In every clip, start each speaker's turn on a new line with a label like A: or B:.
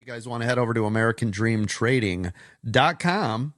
A: You guys want to head over to AmericanDreamTrading.com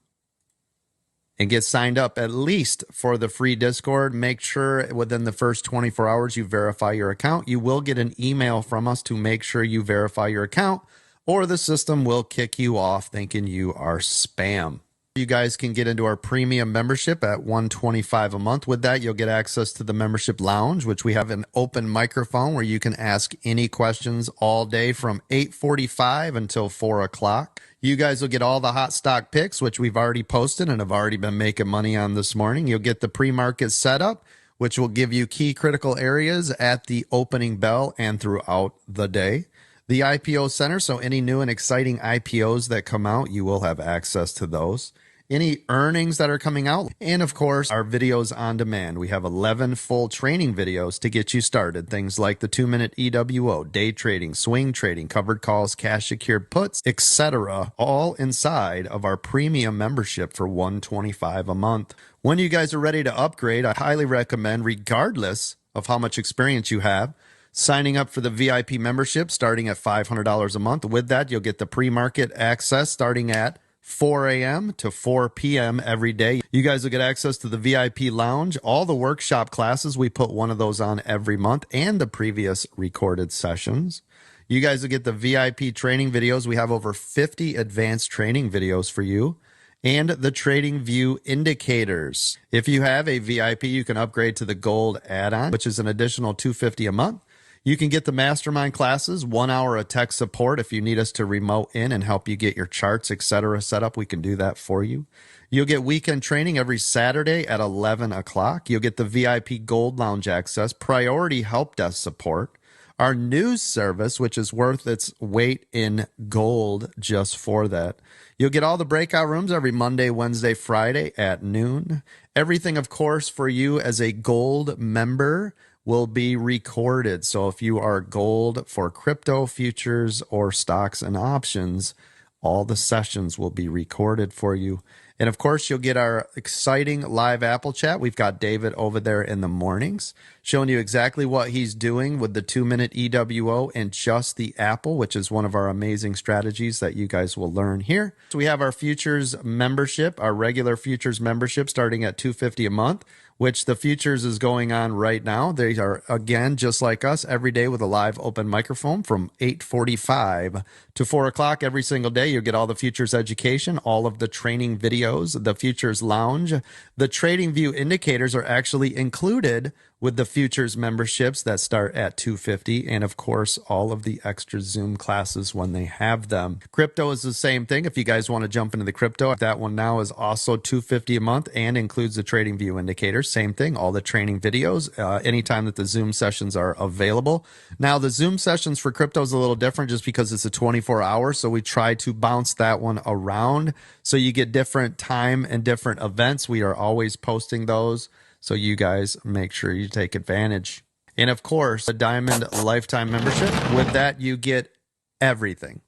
A: and get signed up at least for the free Discord. Make sure within the first 24 hours you verify your account. You will get an email from us to make sure you verify your account, or the system will kick you off thinking you are spam. You guys can get into our premium membership at $125 a month. With that, you'll get access to the membership lounge, which we have an open microphone where you can ask any questions all day from 8:45 until 4 o'clock. You guys will get all the hot stock picks, which we've already posted and have already been making money on this morning. You'll get the pre-market setup, which will give you key critical areas at the opening bell and throughout the day. The IPO Center, so any new and exciting IPOs that come out, you will have access to those. Any earnings that are coming out, and of course, our videos on demand. We have 11 full training videos to get you started. Things like the 2-minute EWO, day trading, swing trading, covered calls, cash secured puts, etc. All inside of our premium membership for $125 a month. When you guys are ready to upgrade, I highly recommend, regardless of how much experience you have, signing up for the VIP membership starting at $500 a month. With that, you'll get the pre-market access starting at 4 a.m. to 4 p.m. every day. You guys will get access to the VIP lounge, all the workshop classes. We put one of those on every month, and the previous recorded sessions. You guys will get the VIP training videos. We have over 50 advanced training videos for you, and the trading view indicators. If you have a VIP, you can upgrade to the gold add-on, which is an additional $250 a month. You can get the mastermind classes, 1 hour of tech support. If you need us to remote in and help you get your charts, etc. set up, we can do that for you. You'll get weekend training every Saturday at 11 o'clock. You'll get the VIP Gold Lounge access, priority help desk support, our news service, which is worth its weight in gold just for that. You'll get all the breakout rooms every Monday, Wednesday, Friday at noon. Everything, of course, for you as a gold member will be recorded. So if you are gold for crypto, futures, or stocks and options, all the sessions will be recorded for you. And of course, you'll get our exciting live Apple chat. We've got David over there in the mornings showing you exactly what he's doing with the 2-minute EWO and just the Apple, which is one of our amazing strategies that you guys will learn here. So we have our futures membership, our regular futures membership starting at $250 a month, which the futures is going on right now. They are, again, just like us, every day with a live open microphone from 8:45 to 4 o'clock every single day. You'll get all the futures education, all of the training videos, the futures lounge. The trading view indicators are actually included with the futures memberships that start at $250, and of course, all of the extra Zoom classes when they have them. Crypto is the same thing. If you guys want to jump into the crypto, that one now is also $250 a month and includes the trading view indicators. Same thing, all the training videos, anytime that the Zoom sessions are available. Now, the Zoom sessions for crypto is a little different just because it's a 24-hour, so we try to bounce that one around so you get different time and different events. We are always posting those, so you guys make sure you take advantage. And of course, a Diamond Lifetime membership. With that, you get everything.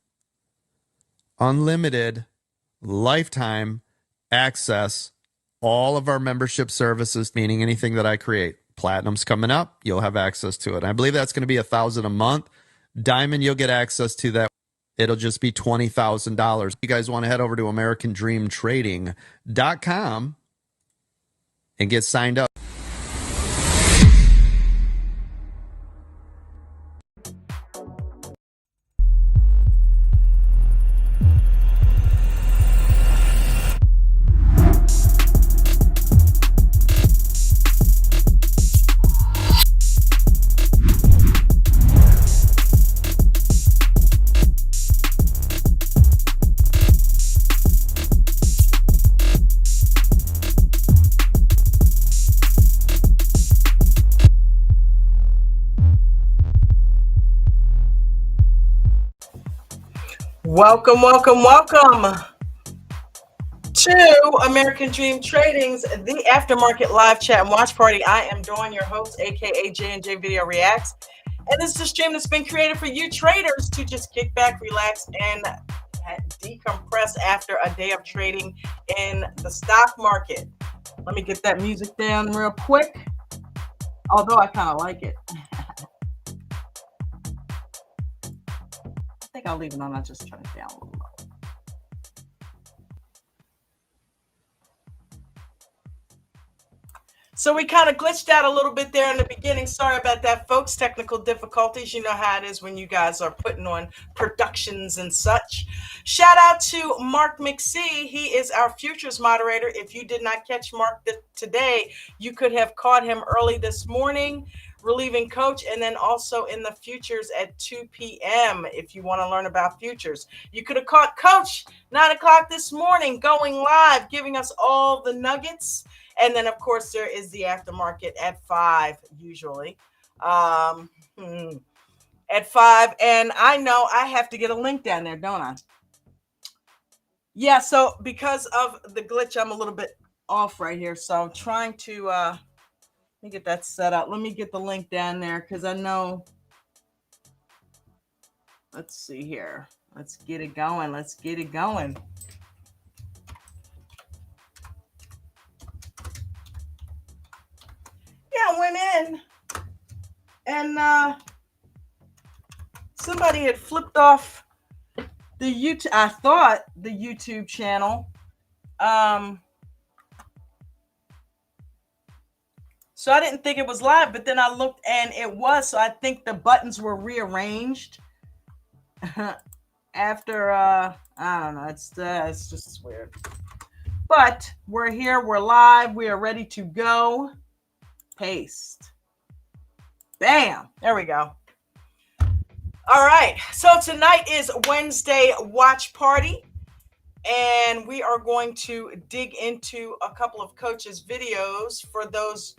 A: Unlimited lifetime access, all of our membership services, meaning anything that I create. Platinum's coming up, you'll have access to it. I believe that's going to be $1,000 a month. Diamond, you'll get access to that. It'll just be $20,000. You guys want to head over to AmericanDreamTrading.com and get signed up.
B: Welcome, welcome, welcome to American Dream Trading's The Aftermarket Live Chat and Watch Party. I am Dawn, your host, aka J&J Video Reacts. And this is a stream that's been created for you traders to just kick back, relax, and decompress after a day of trading in the stock market. Let me get that music down real quick, although I kind of like it. I think I'll leave it on. I'll just turn it down a little low. So we kind of glitched out a little bit there in the beginning. Sorry about that, folks. Technical difficulties. You know how it is when you guys are putting on productions and such. Shout out to Mark McSee. He is our futures moderator. If you did not catch Mark today, you could have caught him early this morning, relieving coach, and then also in the futures at 2 p.m. if you want to learn about futures. You could have caught Coach 9 o'clock this morning going live, giving us all the nuggets. And then, of course, there is the aftermarket at 5 usually. At 5. And I know I have to get a link down there, don't I? Yeah, so because of the glitch, I'm a little bit off right here. So I'm trying to let me get that set up. Let me get the link down there because I know. Let's see here. Let's get it going. Let's get it going. Yeah, I went in and somebody had flipped off the YouTube. I thought the YouTube channel. So I didn't think it was live, but then I looked and it was. So I think the buttons were rearranged after. I don't know. It's just weird. But we're here. We're live. We are ready to go. Paste. Bam. There we go. All right. So tonight is Wednesday watch party. And we are going to dig into a couple of coaches' videos for those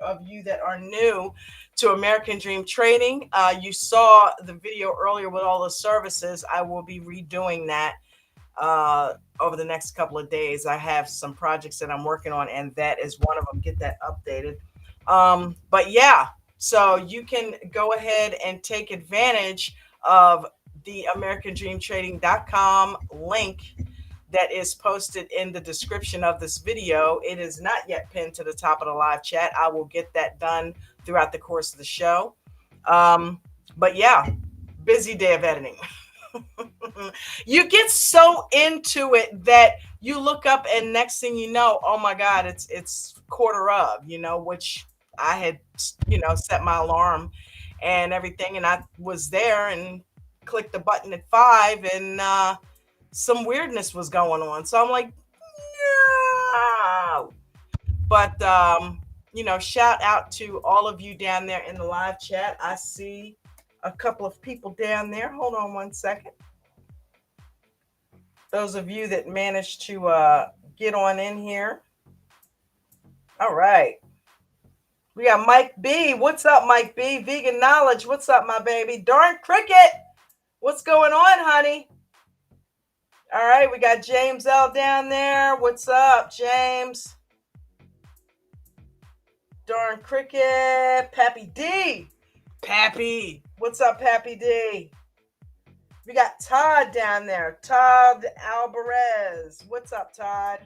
B: of you that are new to American Dream Trading. You saw the video earlier with all the services. I will be redoing that over the next couple of days. I have some projects that I'm working on, and that is one of them. Get that updated. But yeah, so you can go ahead and take advantage of the AmericanDreamTrading.com link that is posted in the description of this video. It is not yet pinned to the top of the live chat. I will get that done throughout the course of the show. But yeah, busy day of editing. You get so into it that you look up and next thing you know, oh my God, it's quarter of, which I had, set my alarm and everything. And I was there and clicked the button at 5 and, some weirdness was going on. So I'm like, no. But, shout out to all of you down there in the live chat. I see a couple of people down there. Hold on one second. Those of you that managed to get on in here. All right. We got Mike B. What's up, Mike B? Vegan Knowledge. What's up, my baby? Darn Cricket. What's going on, honey? All right, we got James L down there. What's up, James? Darn Cricket. Pappy D. Pappy. What's up, Pappy D? We got Todd down there. Todd Alvarez. What's up, Todd?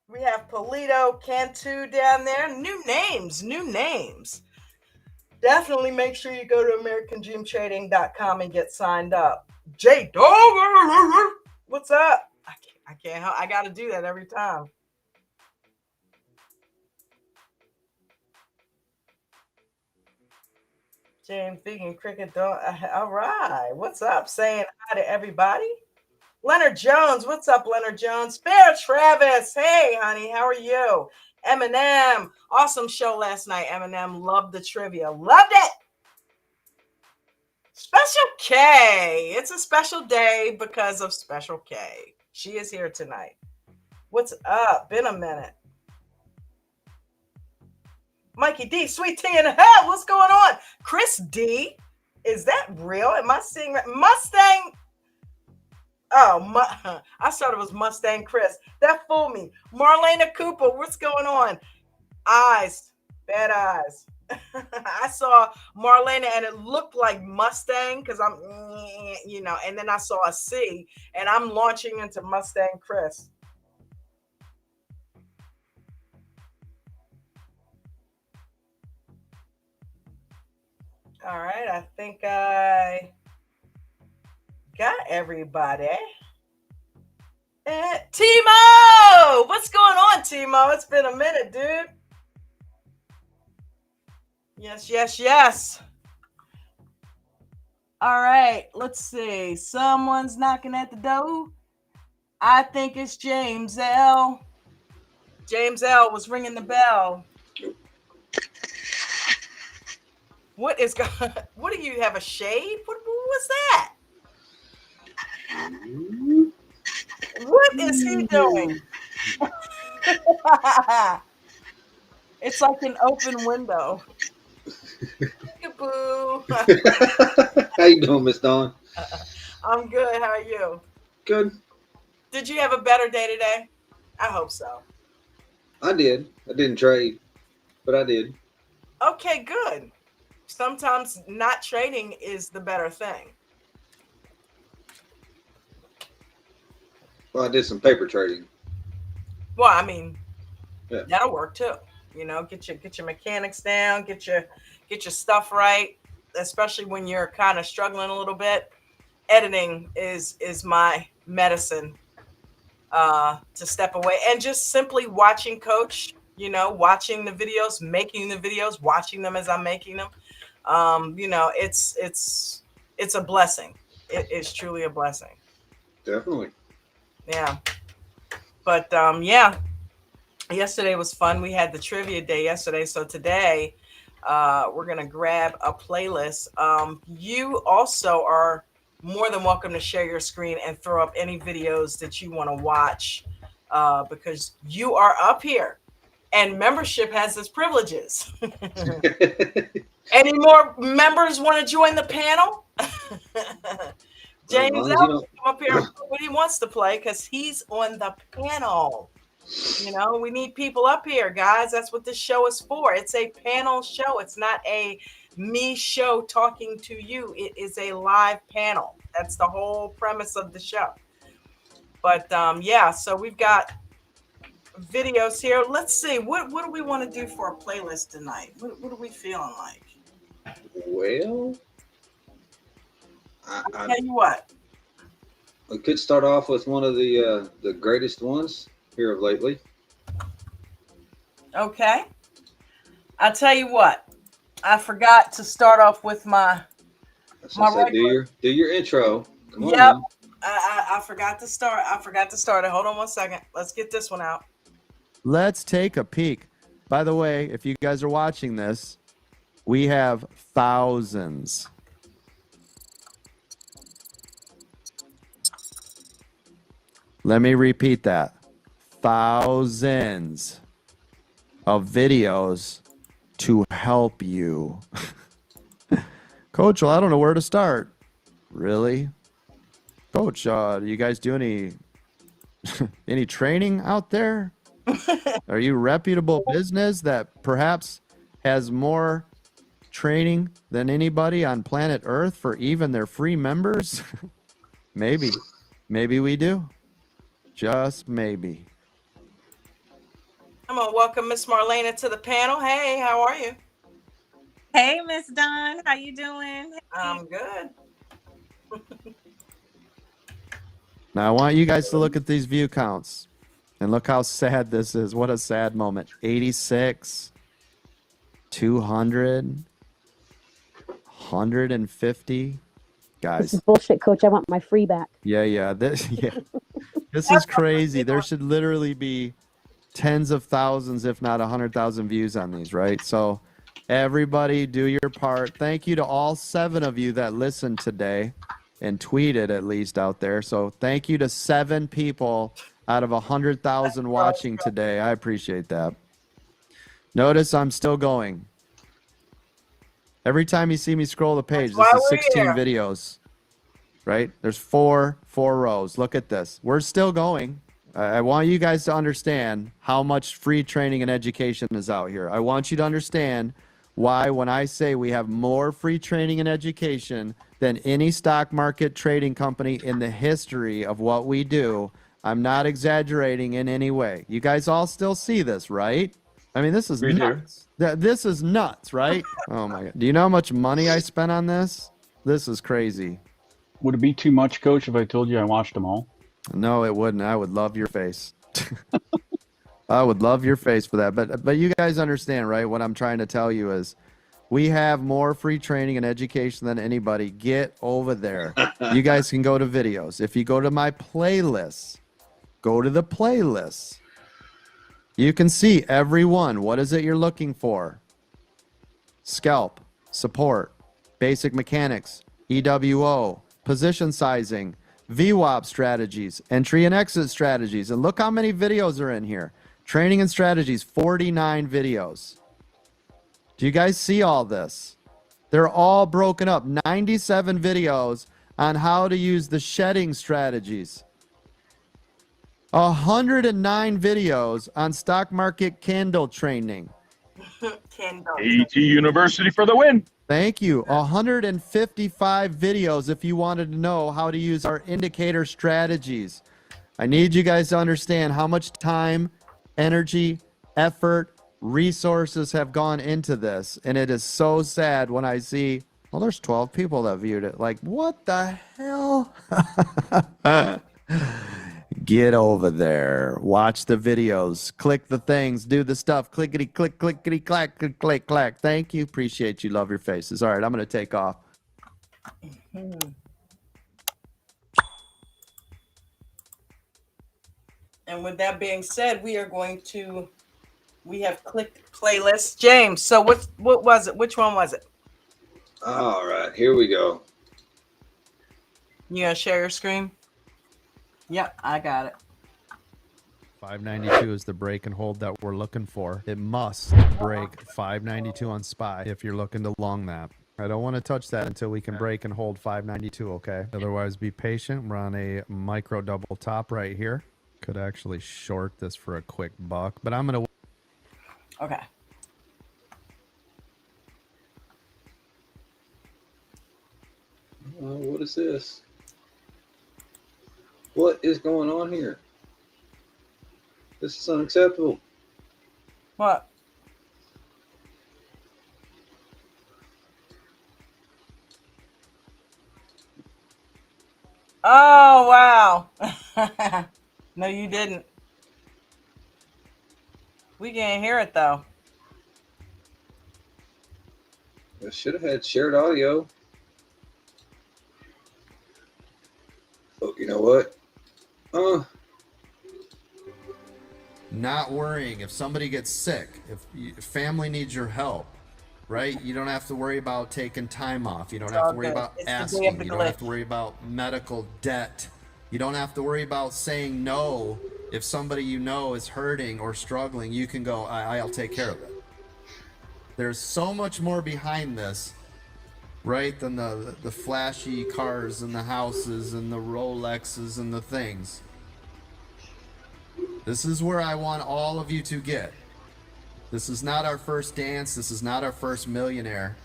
B: We have Polito Cantu down there. New names. Definitely make sure you go to AmericanDreamTrading.com and get signed up. J Dog, what's up? I can't help. I got to do that every time. James Vegan Cricket Dog. All right. What's up? Saying hi to everybody. Leonard Jones. What's up, Leonard Jones? Fair Travis. Hey, honey. How are you? Eminem. Awesome show last night. Eminem. Loved the trivia. Loved it. Special K. It's a special day because of Special K. She is here tonight. What's up? Been a minute. Mikey D. Sweet tea in the head. What's going on? Chris D. Is that real? Am I seeing Mustang? Oh, I thought it was Mustang Chris. That fooled me. Marlena Cooper. What's going on? Eyes. Bad eyes. I saw Marlena and it looked like Mustang because I'm, and then I saw a C and I'm launching into Mustang Chris. All right, I think I got everybody. Timo! What's going on, Timo? It's been a minute, dude. Yes, yes, yes. All right, let's see. Someone's knocking at the door. I think it's James L. James L was ringing the bell. What is going? What do you have, a shade? What was that? What is he doing? It's like an open window. Boo.
C: How you doing, Miss Dawn?
B: I'm good. How are you?
C: Good.
B: Did you have a better day today? I hope so.
C: I did. I didn't trade, but I did.
B: Okay, good. Sometimes not trading is the better thing.
C: Well, I did some paper trading.
B: Well, I mean,
C: Yeah.
B: that'll work too. You know, get your mechanics down, get your stuff right, especially when you're kind of struggling a little bit. Editing is my medicine to step away and just simply watching coach, you know, watching the videos, making the videos, watching them as I'm making them. You know, it's a blessing. It is truly a blessing.
C: Definitely.
B: Yeah. But yeah, yesterday was fun. We had the trivia day yesterday. So today we're going to grab a playlist. You also are more than welcome to share your screen and throw up any videos that you want to watch because you are up here and membership has its privileges. Any more members want to join the panel?
C: Well, as
B: James
C: long as you
B: L.
C: don't.
B: Come up here and play what he wants to play because he's on the panel. You know, we need people up here, guys. That's what this show is for. It's a panel show. It's not a me show talking to you. It is a live panel. That's the whole premise of the show. But yeah, so we've got videos here. Let's see. What do we want to do for a playlist tonight? What are we feeling like?
C: Well,
B: I'll tell you what.
C: I could start off with one of the greatest ones here of lately.
B: Okay. I'll tell you what. I forgot to start off with my
C: Say, do your intro. Come on.
B: Yep. I forgot to start. I forgot to start it. Hold on one second. Let's get this one out.
A: Let's take a peek. By the way, if you guys are watching this, we have thousands. Let me repeat that. Thousands of videos to help you. Coach, well, I don't know where to start. Really? Coach, do you guys do any training out there? Are you a reputable business that perhaps has more training than anybody on planet Earth for even their free members? Maybe. Maybe we do. Just maybe.
B: I'm gonna welcome Miss Marlena to the panel. Hey, how are you?
D: Hey, Miss Dawn, how you doing?
B: I'm good.
A: Now I want you guys to look at these view counts and look how sad this is. What a sad moment. 86, 200, 150. Guys.
E: This is bullshit, Coach. I want my free back.
A: Yeah. This is crazy. There should literally be tens of thousands, if not 100,000 views on these, right? So everybody do your part. Thank you to all 7 of you that listened today and tweeted at least out there. So thank you to 7 people out of 100,000 watching today. I appreciate that. Notice I'm still going. Every time you see me scroll the page, this is 16 videos, right? There's four rows. Look at this. We're still going. I want you guys to understand how much free training and education is out here. I want you to understand why when I say we have more free training and education than any stock market trading company in the history of what we do, I'm not exaggerating in any way. You guys all still see this, right? I mean, this is
F: Right here.
A: nuts. This is nuts, right? Oh my God. Do you know how much money I spent on this? This is crazy.
F: Would it be too much, Coach, if I told you I watched them all?
A: No, it wouldn't. I would love your face. I would love your face for that. But you guys understand, right? What I'm trying to tell you is we have more free training and education than anybody. Get over there. You guys can go to videos. If you go to my playlists, go to the playlists. You can see every one. What is it you're looking for? Scalp, support, basic mechanics, EWO, position sizing, VWAP strategies, entry and exit strategies. And look how many videos are in here. Training and strategies, 49 videos. Do you guys see all this? They're all broken up. 97 videos on how to use the shedding strategies. 109 videos on stock market candle training.
B: Candle.
F: AT University for the win.
A: Thank you. 155 videos if you wanted to know how to use our indicator strategies. I need you guys to understand how much time, energy, effort, resources have gone into this. And it is so sad when I see, well, there's 12 people that viewed it. Like, what the hell? Get over there. Watch the videos. Click the things. Do the stuff. Clickety, click, clickety, clack, click, click, clack. Thank you. Appreciate you. Love your faces. All right, I'm going to take off.
B: And with that being said, we have clicked playlist. James, so what was it? Which one was it?
C: All right, here we go.
B: You gonna share your screen? Yep, I got it.
A: 592 is the break and hold that we're looking for. It must break 592 on SPY if you're looking to long that. I don't want to touch that until we can break and hold 592, okay? Otherwise, be patient. We're on a micro double top right here. Could actually short this for a quick buck, but I'm going to...
B: Okay.
C: What is this? What is going on here? This is unacceptable.
B: What? Oh, wow. No, you didn't. We can't hear it, though.
C: I should have had shared audio. Oh, you know what?
A: Not worrying if somebody gets sick, if family needs your help, right? You don't have to worry about taking time off. You don't have to worry about asking. You don't have to worry about medical debt. You don't have to worry about saying no. If somebody you know is hurting or struggling, you can go, I'll take care of it. There's so much more behind this, right, than the flashy cars and the houses and the Rolexes and the things. This is where I want all of you to get. This is not our first dance. This is not our first millionaire,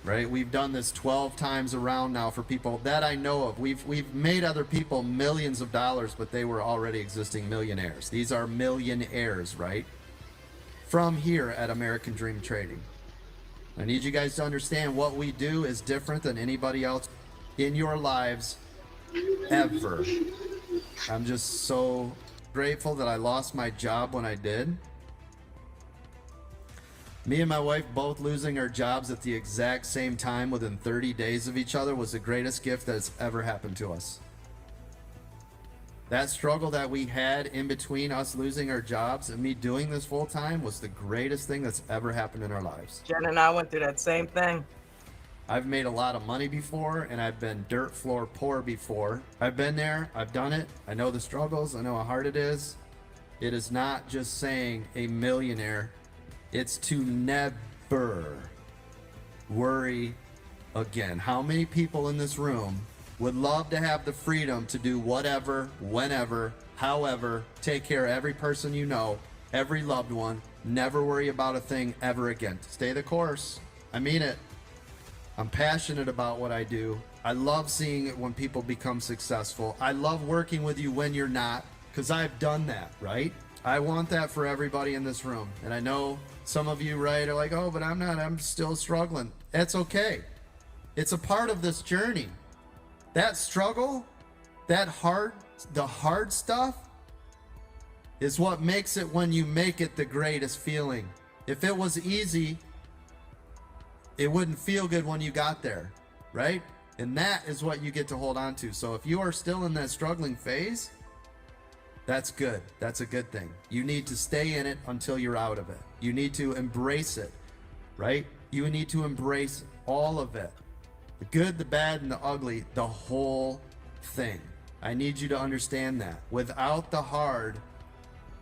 A: right? We've done this 12 times around now for people that I know of. We've made other people millions of dollars, but they were already existing millionaires. These are millionaires, right? From here at American Dream Trading. I need you guys to understand what we do is different than anybody else in your lives ever. I'm just so grateful that I lost my job when I did. Me and my wife both losing our jobs at the exact same time within 30 days of each other was the greatest gift that's ever happened to us. That struggle that we had in between us losing our jobs and me doing this full time was the greatest thing that's ever happened in our lives.
B: Jen and I went through that same thing.
A: I've made a lot of money before, and I've been dirt floor poor before. I've been there, I've done it, I know the struggles, I know how hard it is. It is not just saying a millionaire, it's to never worry again. How many people in this room would love to have the freedom to do whatever, whenever, however, take care of every person you know, every loved one, never worry about a thing ever again? Stay the course. I mean it. I'm passionate about what I do. I love seeing it when people become successful. I love working with you when you're not, because I've done that, right? I want that for everybody in this room. And I know some of you, right, are like, oh, but I'm still struggling. That's okay. It's a part of this journey. That struggle, the hard stuff is what makes it, when you make it, the greatest feeling. If it was easy, it wouldn't feel good when you got there, right? And that is what you get to hold on to. So if you are still in that struggling phase, that's good. That's a good thing. You need to stay in it until you're out of it. You need to embrace it, right? You need to embrace all of it. The good, the bad, and the ugly, the whole thing. I need you to understand that. Without the hard,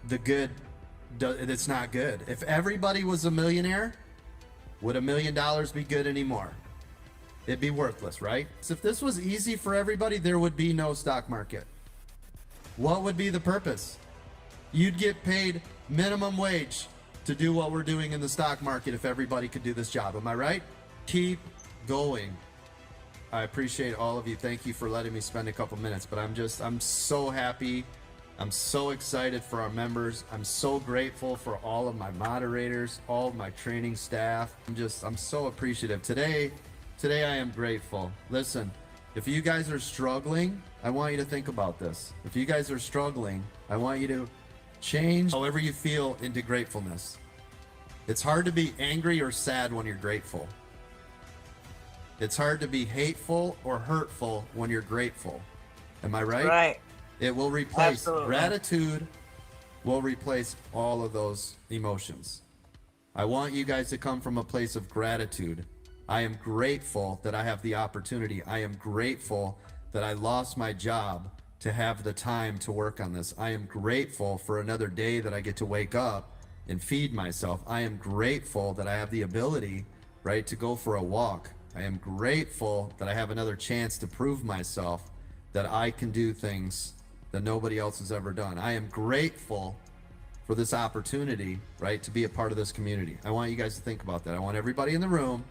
A: the good, it's not good. If everybody was a millionaire, would $1 million be good anymore? It'd be worthless, right? So if this was easy for everybody, there would be no stock market. What would be the purpose? You'd get paid minimum wage to do what we're doing in the stock market if everybody could do this job. Am I right? Keep going. I appreciate all of you. Thank you for letting me spend a couple minutes, but I'm so happy. I'm so excited for our members. I'm so grateful for all of my moderators, all of my training staff. I'm so appreciative. Today I am grateful. Listen, if you guys are struggling, I want you to think about this. If you guys are struggling, I want you to change however you feel into gratefulness. It's hard to be angry or sad when you're grateful. It's hard to be hateful or hurtful when you're grateful. Am I right?
B: Right.
A: It will replace
B: Absolutely.
A: gratitude, will replace all of those emotions. I want you guys to come from a place of gratitude. I am grateful that I have the opportunity. I am grateful that I lost my job to have the time to work on this. I am grateful for another day that I get to wake up and feed myself. I am grateful that I have the ability, right, to go for a walk. I am grateful that I have another chance to prove myself that I can do things that nobody else has ever done. I am grateful for this opportunity, right, to be a part of this community. I want you guys to think about that. I want everybody in the room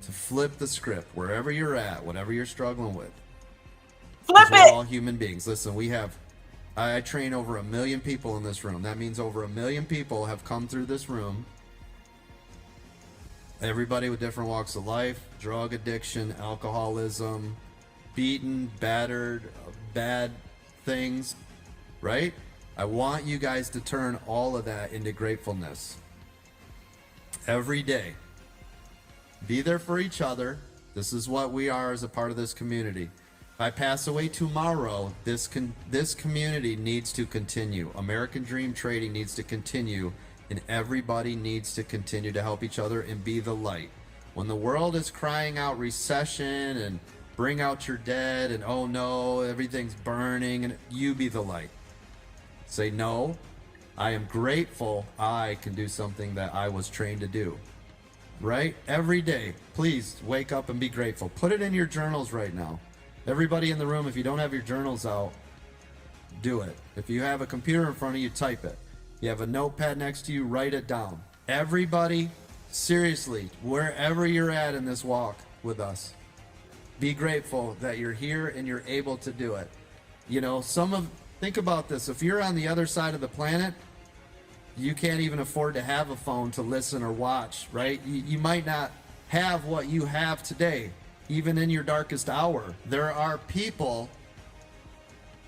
A: to flip the script wherever you're at, whatever you're struggling with.
B: Flip
A: We're
B: it.
A: all human beings. Listen, I train over 1 million people in this room. That means over 1 million people have come through this room. Everybody with different walks of life, drug addiction, alcoholism, beaten, battered, bad things, right? I want you guys to turn all of that into gratefulness. Every day. Be there for each other. This is what we are as a part of this community. If I pass away tomorrow, this community needs to continue. American Dream Trading needs to continue, and everybody needs to continue to help each other and be the light. When the world is crying out recession and bring out your dead and oh no, everything's burning, and you be the light. Say, no, I am grateful I can do something that I was trained to do. Right? Every day, please wake up and be grateful. Put it in your journals right now. Everybody in the room, if you don't have your journals out, do it. If you have a computer in front of you, type it. You have a notepad next to you, write it down. Everybody, seriously, wherever you're at in this walk with us, be grateful that you're here and you're able to do it. You know, think about this. If you're on the other side of the planet, you can't even afford to have a phone to listen or watch, right? You might not have what you have today, even in your darkest hour. There are people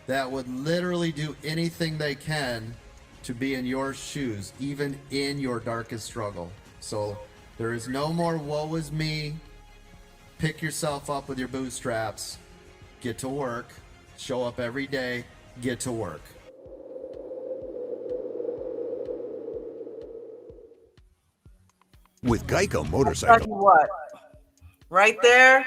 A: that would literally do anything they can to be in your shoes, even in your darkest struggle. So there is no more woe is me. Pick yourself up with your bootstraps. Get to work. Show up every day. Get to work.
G: With Geico
B: Tell
G: Motorcycle.
B: you what, right there,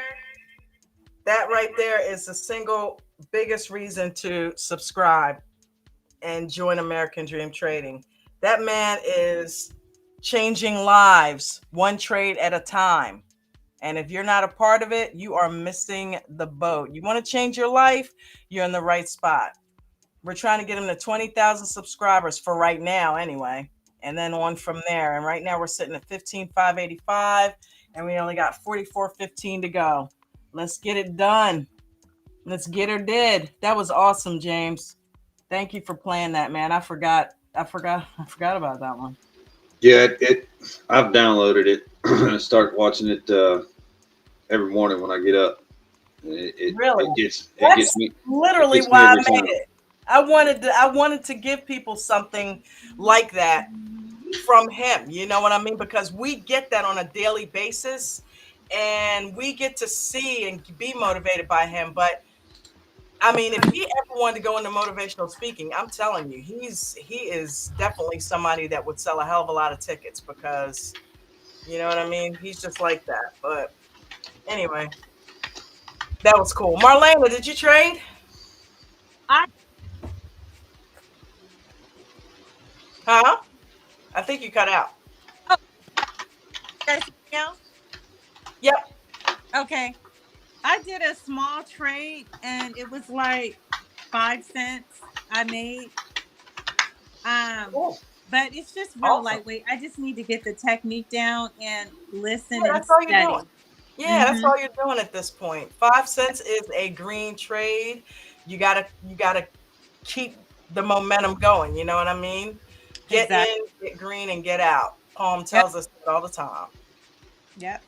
B: that right there is the single biggest reason to subscribe and join American Dream Trading. That man is changing lives one trade at a time. And if you're not a part of it, you are missing the boat. You want to change your life, you're in the right spot. We're trying to get him to 20,000 subscribers for right now anyway, and then on from there. And right now we're sitting at 15,585, and we only got 44.15 to go. Let's get it done. Let's get her did. That was awesome, James. Thank you for playing that, man. I forgot I forgot about that one.
C: Yeah, I've downloaded it and start watching it every morning when I get up.
B: Really?
C: It
B: That's
C: gets me it
B: literally
C: gets me
B: why I
C: every
B: made
C: time.
B: it. I wanted to give people something like that from him. You know what I mean? Because we get that on a daily basis and we get to see and be motivated by him. But I mean, if he ever wanted to go into motivational speaking, I'm telling you, he is definitely somebody that would sell a hell of a lot of tickets because you know what I mean? He's just like that. But anyway, that was cool. Marlena, did you trade?
D: I
B: Huh? I think you cut out.
D: oh, you guys hear me now?
B: Yep.
D: Okay. I did a small trade and it was like 5 cents I made. Um,
B: Cool.
D: but it's just real
B: Awesome.
D: lightweight. I just need to get the technique down and
B: Yeah,
D: listen and
B: that's all you're doing.
D: study.
B: Yeah, that's
D: Mm-hmm.
B: all you're doing at this point. 5 cents is a green trade. You gotta keep the momentum going. You know what I mean? Get
D: Exactly.
B: in, get green, and get out. Palm
D: Yep.
B: tells us that all the time.
D: Yep.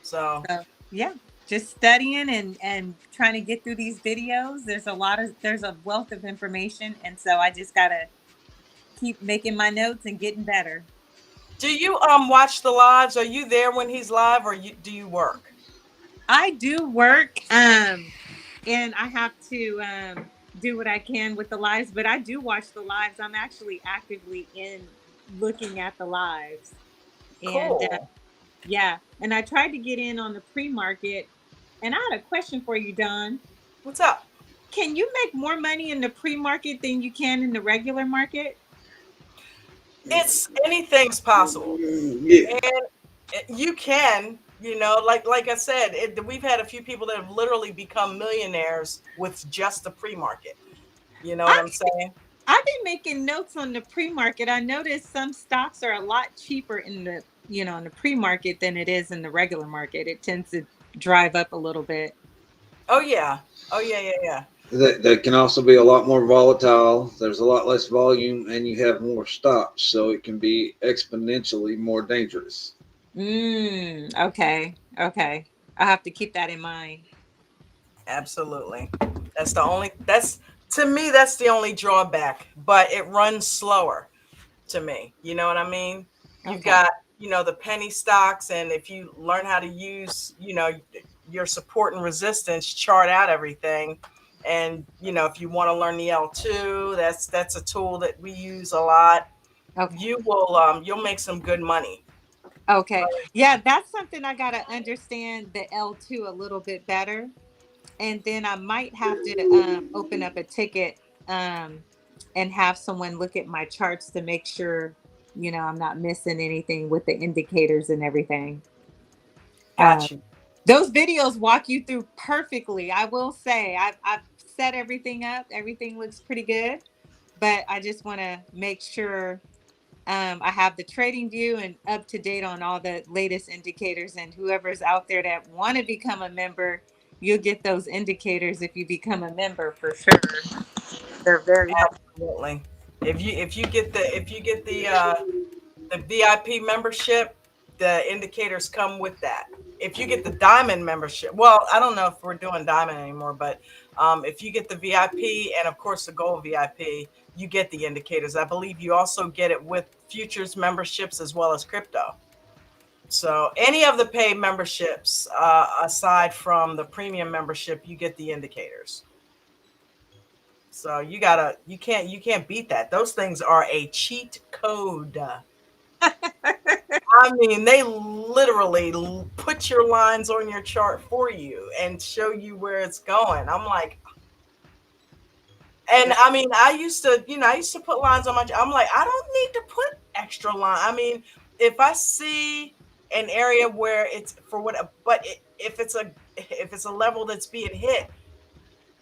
B: So
D: So yeah, just studying and trying to get through these videos. There's a wealth of information, and so I just gotta keep making my notes and getting better.
B: do you watch the lives? Are you there when he's live or do you work?
D: I do work, and I have to do what I can with the lives, but I do watch the lives. I'm actually actively in looking at the lives, and
B: Cool.
D: yeah, and I tried to get in on the pre-market, and I had a question for you, Don.
B: What's up?
D: Can you make more money in the pre-market than you can in the regular market?
B: It's anything's possible.
C: Yeah,
B: You can, like I said, we've had a few people that have literally become millionaires with just the pre-market. You know what
D: I've
B: I'm saying?
D: I've been making notes on the pre-market. I noticed some stocks are a lot cheaper in the in the pre-market than it is in the regular market. It tends to drive up a little bit.
B: Oh yeah. Oh yeah, yeah, yeah.
C: that can also be a lot more volatile. There's a lot less volume, and you have more stops, so it can be exponentially more dangerous.
D: Okay. Okay. I have to keep that in mind.
B: Absolutely. That's to me that's the only drawback, but it runs slower to me. You know what I mean? You've
D: Okay.
B: got, the penny stocks and if you learn how to use, your support and resistance, chart out everything. And, if you want to learn the L2, that's a tool that we use a lot.
D: Okay.
B: You'll make some good money.
D: Okay. Yeah, that's something I got to understand the L2 a little bit better. And then I might have to open up a ticket um, and have someone look at my charts to make sure, I'm not missing anything with the indicators and everything. Uh,
B: Got you.
D: those videos walk you through perfectly. I will say I've set everything up. Everything looks pretty good, but I just want to make sure I have the trading view and up to date on all the latest indicators. And whoever's out there that want to become a member, you'll get those indicators if you become a member for sure. They're very helpful.
B: Absolutely. If you get the VIP membership, the indicators come with that. If you get the diamond membership, well, I don't know if we're doing diamond anymore, but if you get the VIP and of course the gold VIP, you get the indicators. I believe you also get it with futures memberships as well as crypto. So any of the paid memberships, aside from the premium membership, you get the indicators. So you can't beat that. Those things are a cheat code. I mean, they literally put your lines on your chart for you and show you where it's going. I'm like, and
D: Yeah.
B: I mean, I used to put lines on my. I'm like, I don't need to put extra line. I mean, if I see an area where it's for what, but if it's a level that's being hit,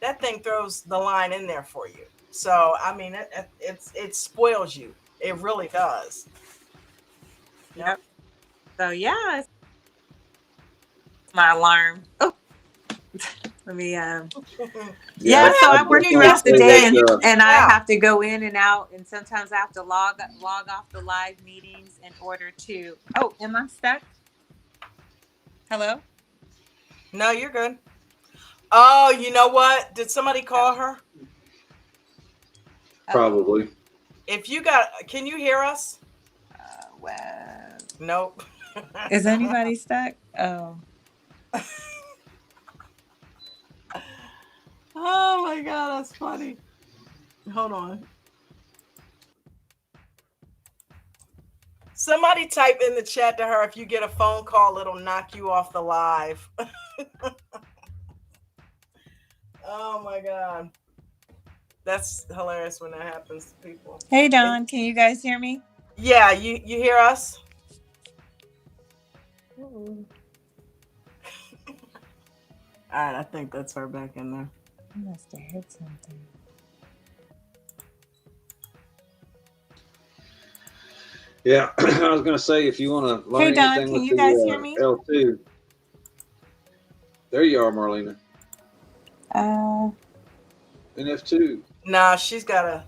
B: that thing throws the line in there for you. So I mean, it spoils you. It really does. Yep.
D: Yep. So yeah, it's my alarm. Oh, Let me
C: Yeah,
D: so I
C: I
D: work
C: definitely
D: throughout the
C: say
D: day
C: that.
D: and I
B: Yeah.
D: have to go in and out, and sometimes I have to log off the live meetings in order to. Oh, am I stuck? Hello?
B: No, you're good. Oh, you know what? Did somebody call her?
D: Oh.
C: Probably.
B: If you got, can you hear us?
D: Well,
B: Nope.
D: is anybody stuck? Oh.
B: Oh my God, that's funny. Hold on. Somebody type in the chat to her, if you get a phone call, it'll knock you off the live. Oh my God. That's hilarious when that happens to people.
D: Hey
B: And
D: Don, can you guys hear me?
B: yeah, you hear us? All right, I think that's her back in there.
D: I must have hit something.
C: Yeah, I was gonna say if you want to learn
D: Hey Don,
C: anything
D: can
C: with
D: you guys hear
C: the
D: me?
C: L2, there you are, Marlena.
D: Uh,
C: NF2.
B: Nah, she's got a.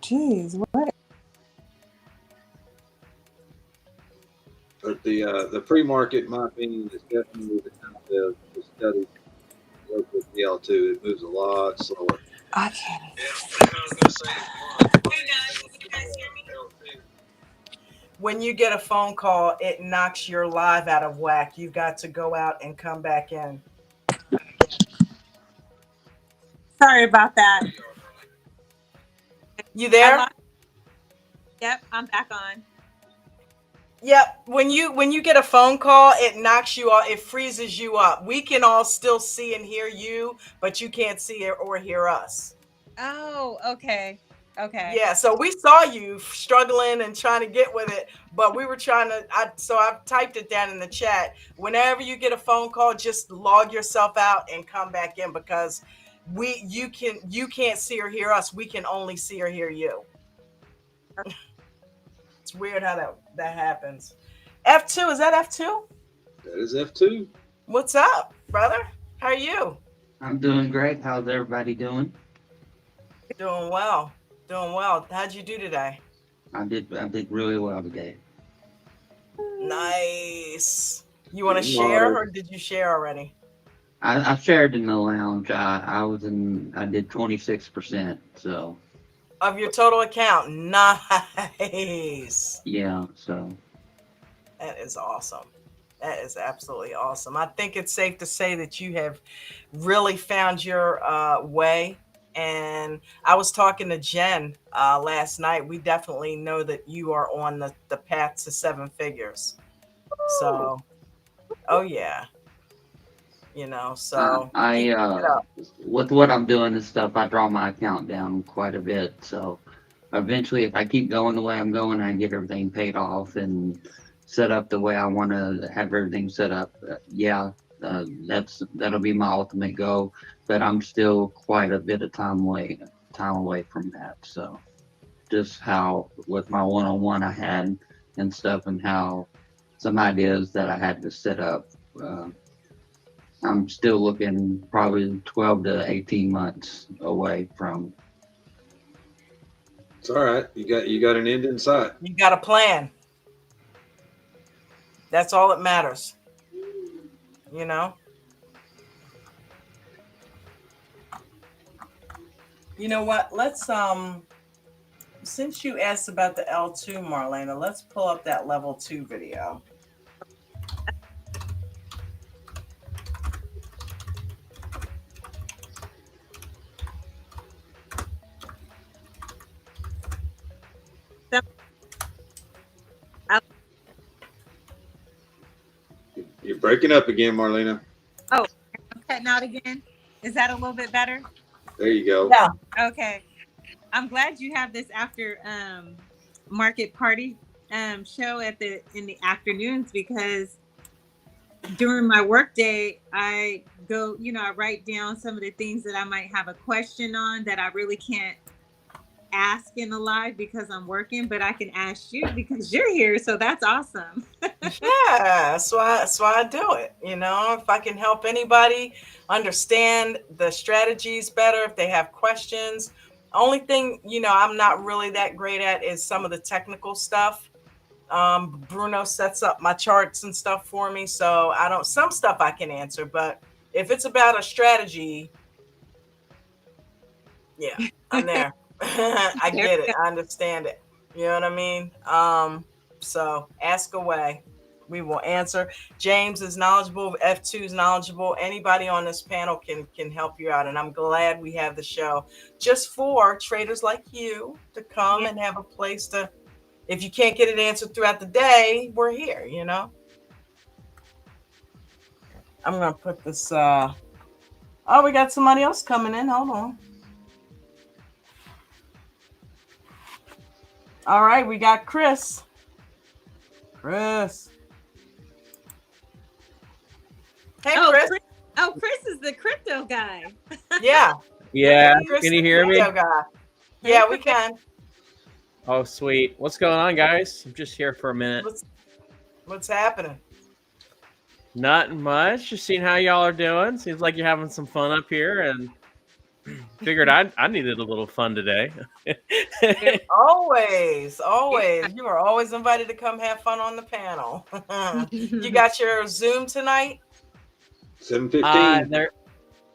D: geez, what?
C: But the pre-market, in my opinion, is definitely the kind of the study work with the L2. It moves a lot slower.
D: I can't.
C: Yeah, I was gonna say if you want to learn anything with the L2.
B: When you get a phone call, it knocks your live out of whack. You've got to go out and come back in.
D: Sorry about that.
B: You
D: I
B: there?
D: lost. Yep, I'm back on.
B: Yep. When you get a phone call, it knocks you off. It freezes you up. We can all still see and hear you, but you can't see or hear us.
D: Oh, okay. Okay.
B: Yeah, so we saw you struggling and trying to get with it, but we were trying to. So I've typed it down in the chat. Whenever you get a phone call, just log yourself out and come back in because you can't see or hear us. We can only see or hear you. It's weird how that happens. F2, is that F2?
C: That is F2.
B: What's up, brother? How are you?
G: I'm doing great. How's everybody doing?
B: Doing well. Doing well. How'd you do today?
G: I did really well today.
B: Nice. You want to
C: Getting
B: share,
C: water.
B: or did you share already?
G: I shared in the lounge. I did 26%. So
B: Of your total account. Nice.
G: yeah, so
B: That is awesome. That is absolutely awesome. I think it's safe to say that you have really found your way. And I was talking to Jen last night. We definitely know that you are on the path to seven figures. So, oh yeah, so keep it up.
G: with what I'm doing and stuff, I draw my account down quite a bit. So eventually, if I keep going the way I'm going, I get everything paid off and set up the way I want to have everything set up. That'll be my ultimate goal. But I'm still quite a bit of time away from that. So just how with my one-on-one I had and stuff, and how some ideas that I had to set up. Uh, I'm still looking probably 12 to 18 months away from.
C: It's all right. You got an end in sight.
B: You got a plan. That's all that matters. You know. You know what? Let's since you asked about the L2, Marlena, let's pull up that level 2 video.
C: You're breaking up again, Marlena.
D: Oh, I'm cutting out again. Is that a little bit better?
C: There you go.
B: Yeah.
D: Okay. I'm glad you have this after market party show in the afternoons, because during my work day I I write down some of the things that I might have a question on that I really can't ask in the live because I'm working, but I can ask you because you're here. So that's awesome.
B: Yeah, that's why I do it. If I can help anybody understand the strategies better, if they have questions. Only thing, I'm not really that great at is some of the technical stuff. Bruno sets up my charts and stuff for me, so I don't. Some stuff I can answer, but if it's about a strategy, yeah, I'm there. I
D: There
B: get
D: we
B: it.
D: go.
B: I understand it. You know what I mean? So ask away. We will answer. James is knowledgeable. F2 is knowledgeable. Anybody on this panel can help you out. And I'm glad we have the show just for traders like you to come
D: Yeah.
B: and have a place to, if you can't get it answered throughout the day, we're here, I'm gonna put this oh, we got somebody else coming in. Hold on. All right, we got Chris. Chris. Hey,
D: Oh,
B: Chris.
D: Chris is the crypto guy.
B: Yeah.
H: Yeah,
B: Chris,
H: can you
B: the
H: hear me?
B: crypto guy.
D: Hey,
B: Yeah, we
D: Chris.
B: can.
H: Oh, sweet. What's going on, guys? I'm just here for a minute.
B: What's happening?
H: Not much. Just seeing how y'all are doing. Seems like you're having some fun up here, and figured I needed a little fun today.
B: Always.
D: Yeah.
B: You are always invited to come have fun on the panel. You got your Zoom tonight?
C: 7:15.
H: There,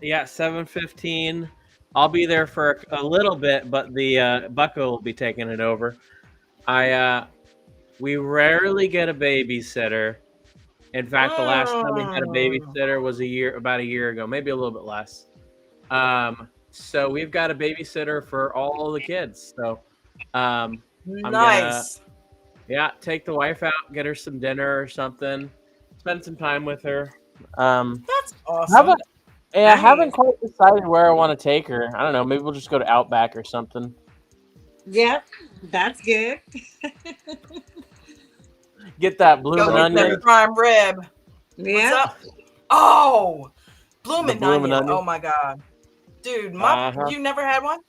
H: yeah, 7:15. I'll be there for a little bit, but the Bucko will be taking it over. We rarely get a babysitter. In fact, the last time we had a babysitter was about a year ago, maybe a little bit less. So we've got a babysitter for all the kids. So I'm
B: Nice.
H: gonna take the wife out, get her some dinner or something, spend some time with her.
B: That's awesome.
H: I haven't quite decided where I want to take her. I don't know. Maybe we'll just go to Outback or something.
D: Yep, that's good.
H: Get that bloomin'
B: Go get
H: onion.
B: that prime rib.
D: Yeah.
B: What's up? Oh, bloomin'
H: bloomin'
B: onion.
H: onion.
B: Oh my god, dude, you never had one?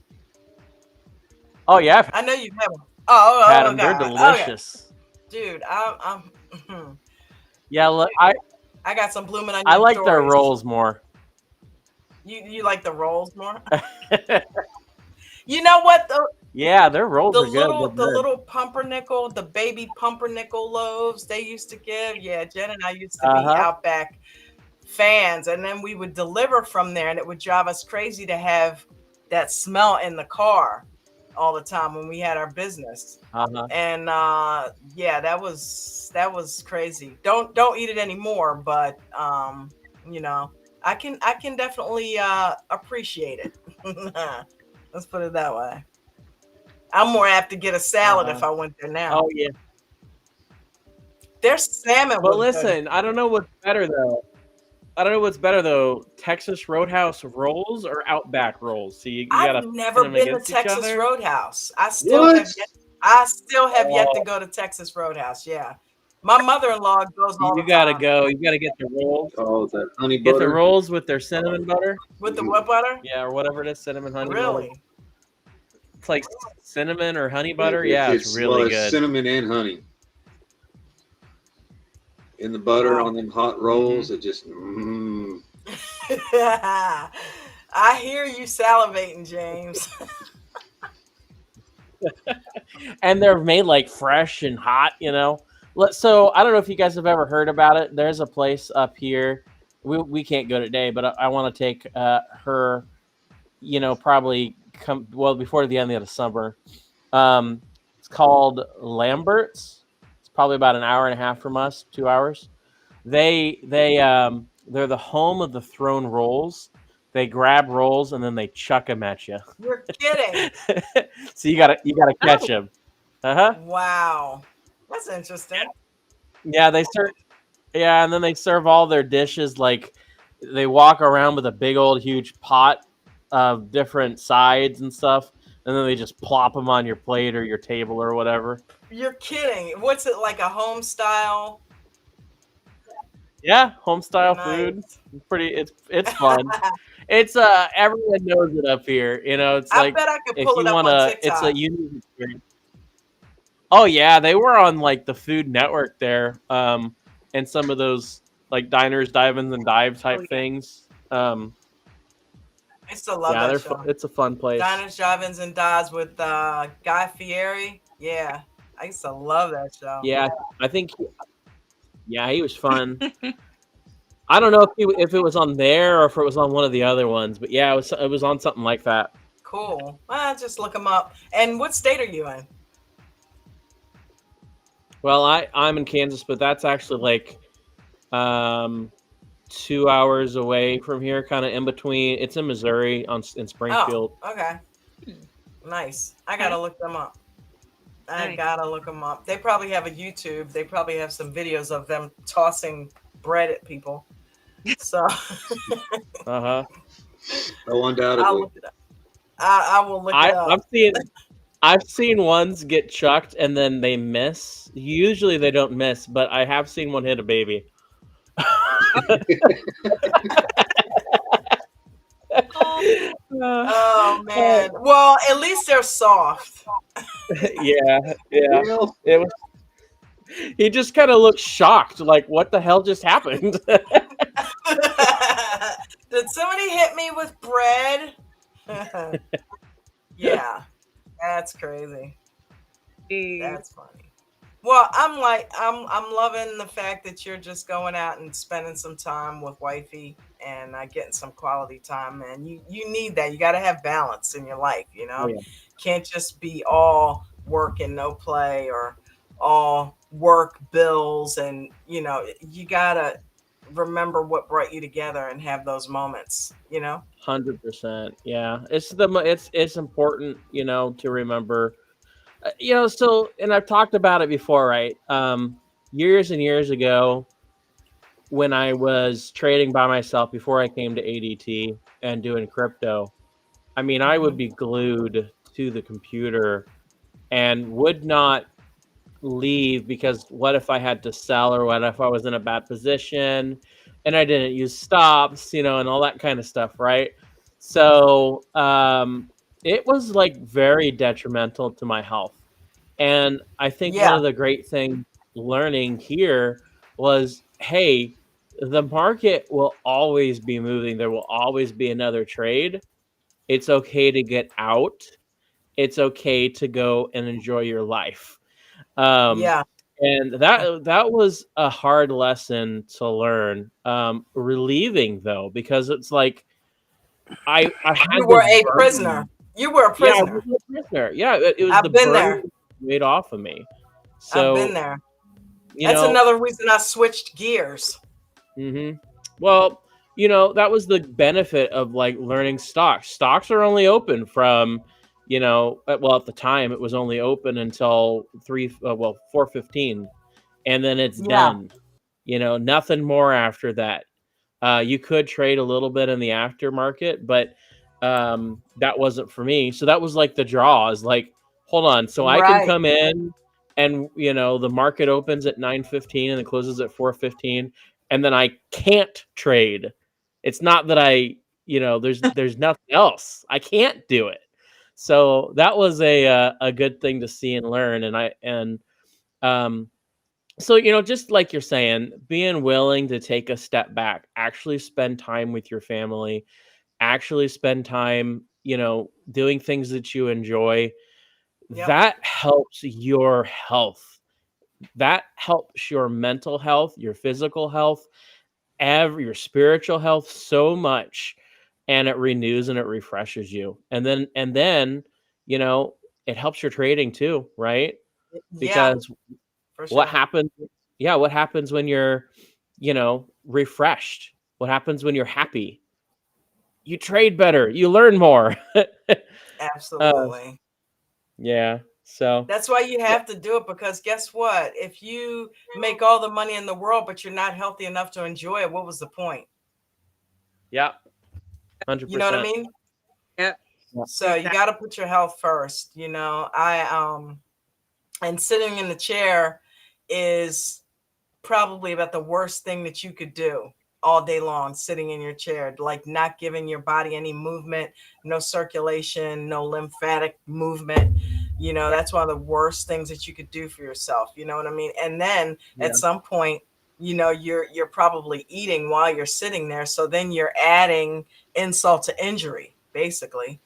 H: Oh yeah,
B: I know you've had one. Oh,
H: had them.
B: God.
H: They're delicious.
B: Okay. Dude, I'm
H: Yeah, look,
B: I got some bloomin' onion.
H: I like their
B: stories.
H: rolls more.
B: You like the rolls more? You know what?
H: Yeah, their rolls
B: The
H: are good.
B: little pumpernickel, the baby pumpernickel loaves they used to give. Yeah, Jen and I used to be Outback fans, and then we would deliver from there, and it would drive us crazy to have that smell in the car all the time when we had our business. And yeah, that was crazy. Don't eat it anymore, but I can definitely appreciate it. Let's put it that way. I'm more apt to get a salad if I went there now.
H: Oh yeah.
B: Their salmon.
H: But listen, I don't know what's better though. Texas Roadhouse rolls or Outback rolls. So you gotta.
B: I've never been to Texas Roadhouse. I still have yet to go to Texas Roadhouse. Yeah, my mother-in-law goes all the time.
H: You gotta go. You gotta get the rolls.
C: Oh, that honey butter.
H: Get the rolls with their cinnamon butter.
B: With the what butter?
H: Yeah, or whatever it is, cinnamon honey.
B: Really?
H: Butter. It's like cinnamon or honey butter. Yeah, it's really good.
C: Cinnamon and honey in the butter on them hot rolls. It just.
B: I hear you salivating, James.
H: And they're made like fresh and hot, So I don't know if you guys have ever heard about it. There's a place up here. We can't go today, but I want to take her. Probably before the end of the summer. It's called Lambert's. It's probably about an hour and a half from us, 2 hours. They're the home of the thrown rolls. They grab rolls and then they chuck them at you.
B: You're kidding.
H: So you gotta catch them.
B: Wow, that's interesting.
H: Yeah, and then they serve all their dishes like they walk around with a big old huge pot of different sides and stuff, and then they just plop them on your plate or your table or whatever.
B: You're kidding. What's it like, a home style?
H: Yeah, home style food.
B: Nice.
H: It's fun. It's everyone knows it up here. You know, it's
B: I
H: like
B: bet I could
H: if
B: pull it
H: you
B: up
H: want
B: on
H: to, it's a
B: TikTok.
H: unique experience. Oh yeah, they were on like the Food Network there, and some of those like diners, dive-ins, and dive
D: Oh
H: type
D: yeah.
H: things.
B: I used to love
H: Yeah,
B: that show.
H: it's a fun place.
B: Diners, Drive-ins, and Dives with Guy Fieri. Yeah, I used to love that show.
H: Yeah, I think yeah, he was fun. I don't know if it was on there or if it was on one of the other ones, but yeah, it was on something like that.
B: Cool. Well, just look them up. And what state are you in?
H: Well, I'm in Kansas, but that's actually like um 2 hours away from here, kind of in between. It's in Missouri in
B: Oh,
H: Springfield.
B: okay.
D: Hmm.
B: Nice. I
D: Okay.
B: gotta look them up. I
D: Nice.
B: gotta look them up. They probably have a YouTube. They probably have some videos of them tossing bread at people. So
H: Uh-huh.
C: Oh,
B: I'll
C: undoubtedly.
B: look it up. I will look it up.
H: I've seen ones get chucked and then they miss. Usually they don't miss, but I have seen one hit a baby.
B: Oh man. Well, at least they're soft.
H: Yeah, yeah.
C: Well,
H: It was. He just kind of looked shocked, like, "What the hell just happened?"
B: Did somebody hit me with bread? Yeah, that's crazy. That's funny. Well, I'm loving the fact that you're just going out and spending some time with wifey and getting some quality time, man. You need that. You got to have balance in your life, you
H: Oh
B: know.
H: yeah,
B: Can't just be all work and no play, or all work, bills, and you got to remember what brought you together and have those moments,
H: 100%. Yeah, it's important, to remember. So and I've talked about it before, right? Years and years ago, when I was trading by myself before I came to ADT and doing crypto, I mean, I would
B: Mhm.
H: be glued to the computer and would not leave because what if I had to sell or what if I was in a bad position and I didn't use stops, and all that kind of stuff, right? So it was like very detrimental to my health. And I think one
B: Yeah,
H: of the great things learning here was, hey, the market will always be moving. There will always be another trade. It's okay to get out. It's okay to go and enjoy your life. Um,
B: yeah,
H: and that was a hard lesson to learn. Relieving though, because it's like I
B: you
H: had
B: were
H: this
B: a prisoner.
H: burden.
B: You were a
H: Yeah, I was
B: prisoner.
H: a prisoner. Yeah, it was the
B: I've been
H: burden
B: there.
H: weighed off of me.
B: I've been
H: So
B: there.
H: you
B: That's
H: know,
B: another reason I switched gears.
H: hmm well, that was the benefit of like learning stocks. Stocks are only open from, well, at the time it was only open until 4:15, and then it's
B: Yeah,
H: done. Nothing more after that. You could trade a little bit in the aftermarket, but that wasn't for me. So that was like the draw is like, hold on. So I can
B: right.
H: come in and, the market opens at 9:15 and it closes at 4:15 and then I can't trade. It's not that there's nothing else. I can't do it. So that was a good thing to see and learn. Um, so, just like you're saying, being willing to take a step back, actually spend time with your family, actually spend time, doing things that you enjoy,
B: Yep.
H: that helps your health. That helps your mental health, your physical health, your spiritual health so much. And it renews and it refreshes you. And then, you know, it helps your trading too, right?
B: Yeah,
H: Because
B: for
H: what
B: sure.
H: happens what happens when you're, refreshed? What happens when you're happy? You trade better, you learn more. uh,
B: Absolutely.
H: yeah. So
B: That's why you
H: yeah,
B: have to do it, because guess what? If you make all the money in the world, but you're not healthy enough to enjoy it, what was the point?
H: yeah,
B: You know what I
H: 100%.
B: mean?
D: Yeah.
H: Yeah.
B: So you
D: Exactly.
B: got to put your health first. I and sitting in the chair is probably about the worst thing that you could do all day long, sitting in your chair, like not giving your body any movement, no circulation, no lymphatic movement. That's one of the worst things that you could do for yourself. You know what I mean? And then
H: Yeah.
B: at some point, you're probably eating while you're sitting there. So then you're adding insult to injury, basically,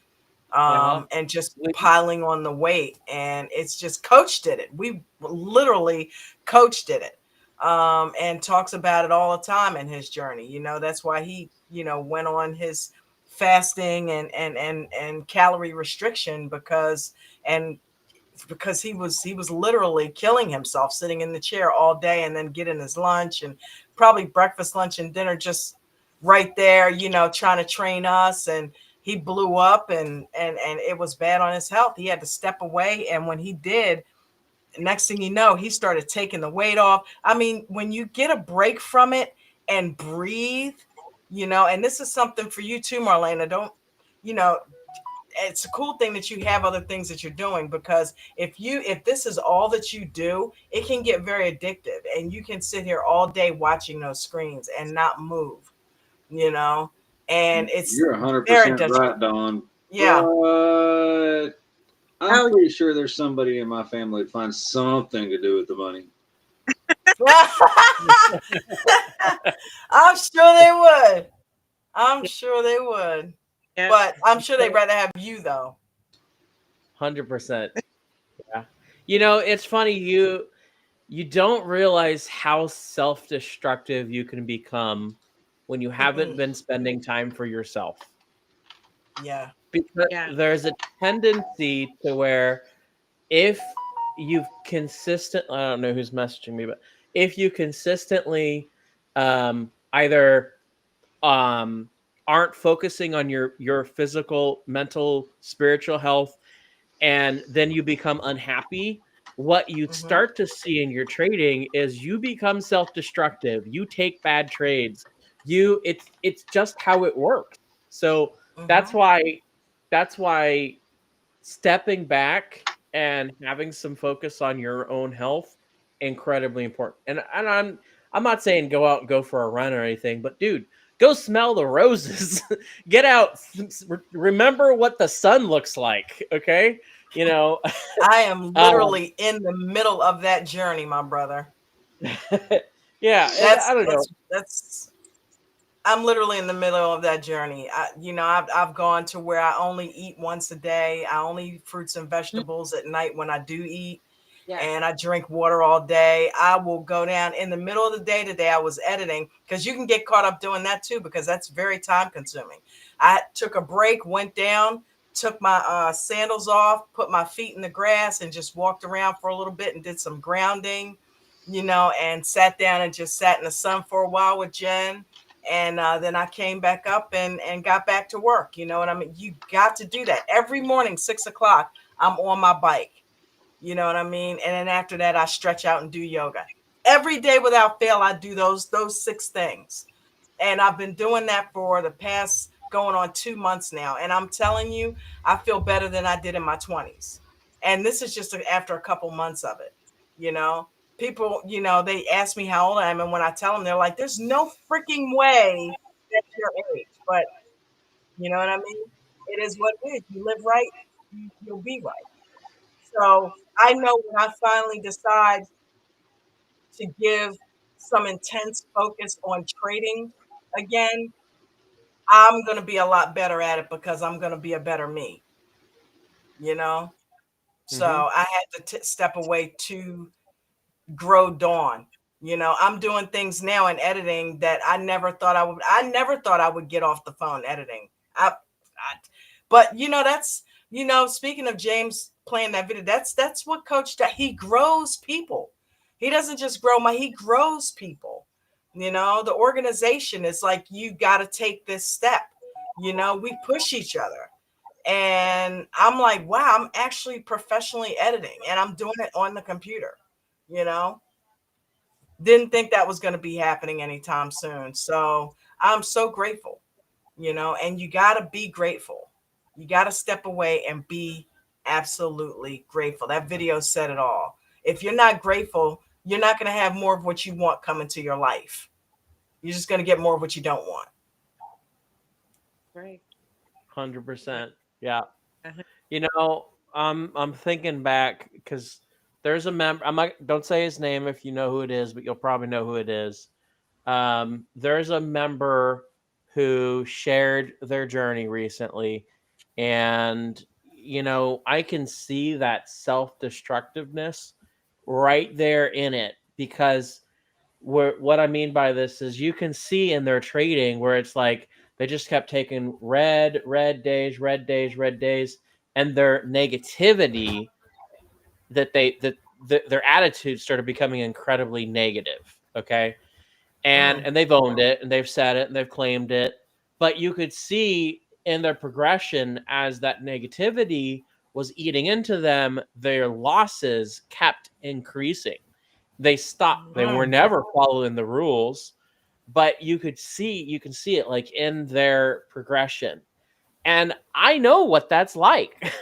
H: Uh-huh.
B: and just piling on the weight. And it's just Coach did it. We literally Coach did it, and talks about it all the time in his journey. That's why he went on his fasting and calorie restriction, and because he was literally killing himself sitting in the chair all day, and then getting his lunch and probably breakfast, lunch, and dinner just right there, trying to train us. And he blew up, and it was bad on his health. He had to step away, and when he did, next thing you know, he started taking the weight off. I mean, when you get a break from it and breathe, and this is something for you too, Marlena. Don't you know it's a cool thing that you have other things that you're doing, because if this is all that you do, it can get very addictive, and you can sit here all day watching those screens and not move, you know and it's
C: You're
B: very
C: 100%
B: detrimental.
C: right, Dawn.
B: Yeah.
C: But I'm
I: Oh,
C: pretty sure there's somebody in my family that finds something to do with the money.
B: I'm sure they would. I'm sure they would.
I: yeah.
B: But I'm sure they'd rather have you, though.
H: 100%. Yeah. It's funny, you don't realize how self-destructive you can become when you haven't been spending time for yourself.
B: Yeah.
H: Because
I: Yeah.
H: there's a tendency to where, if you've I don't know who's messaging me, but if you consistently either aren't focusing on your physical, mental, spiritual health, and then you become unhappy, what you
B: Hmm.
H: start to see in your trading is you become self-destructive. You take bad trades. It's just how it works. So that's
B: Hmm.
H: why that's why stepping back and having some focus on your own health, incredibly important. And I'm not saying go out and go for a run or anything, but dude, go smell the roses. Get out, remember what the sun looks like, okay? you know
B: I am
H: um
B: literally in the middle of that journey, my brother.
H: yeah, and
B: That's
H: I don't know.
B: that's that's I'm literally in the middle of that journey. I've gone to where I only eat once a day. I only eat fruits and vegetables at night when I do eat,
I: Yeah.
B: and I drink water all day. I will go down in the middle of the day. Today I was editing, because you can get caught up doing that too, because that's very time consuming. I took a break, went down, took my sandals off, put my feet in the grass, and just walked around for a little bit and did some grounding, and sat down and just sat in the sun for a while with Jen. And then I came back up and got back to work. You know what I mean? You got to do that every morning, 6 o'clock. I'm on my bike. You know what I mean? And then after that, I stretch out and do yoga. Every day without fail, I do those six things. And I've been doing that for the past going on 2 months now. And I'm telling you, I feel better than I did in my 20s. And this is just after a couple months of it. You know, people, they ask me how old I am. And when I tell them, they're like, there's no freaking way that's your age. But you know what I mean? It is what it is. You live right, you'll be right. So I know when I finally decide to give some intense focus on trading again, I'm going to be a lot better at it, because I'm going to be a better me, you know? So
H: Hmm.
B: I had to step away to grow Dawn. I'm doing things now in editing that I never thought I would get off the phone editing. But speaking of James playing that video, that's what Coach does. He grows people. He doesn't just he grows people. The organization is like, you got to take this step. We push each other. And I'm like, wow, I'm actually professionally editing, and I'm doing it on the computer. You know, didn't think that was going to be happening anytime soon. So I'm so grateful, and you got to be grateful. You got to step away and be absolutely grateful. That video said it all. If you're not grateful, you're not going to have more of what you want come into your life. You're just going to get more of what you don't want.
I: Right.
H: 100%. Yeah.
I: Uh-huh.
H: You know, I'm thinking back because there's a member. I'm not. Don't say his name if you know who it is, but you'll probably know who it is. There's a member who shared their journey recently, and I can see that self-destructiveness right there in it because what I mean by this is you can see in their trading where it's like they just kept taking red days, red days, red days, and their negativity that their attitude started becoming incredibly negative. Okay, and they've owned it and they've said it and they've claimed it, but you could see in their progression as that negativity was eating into them, their losses kept increasing. They stopped. They were never following the rules, but you can see it like in their progression. And I know what that's like.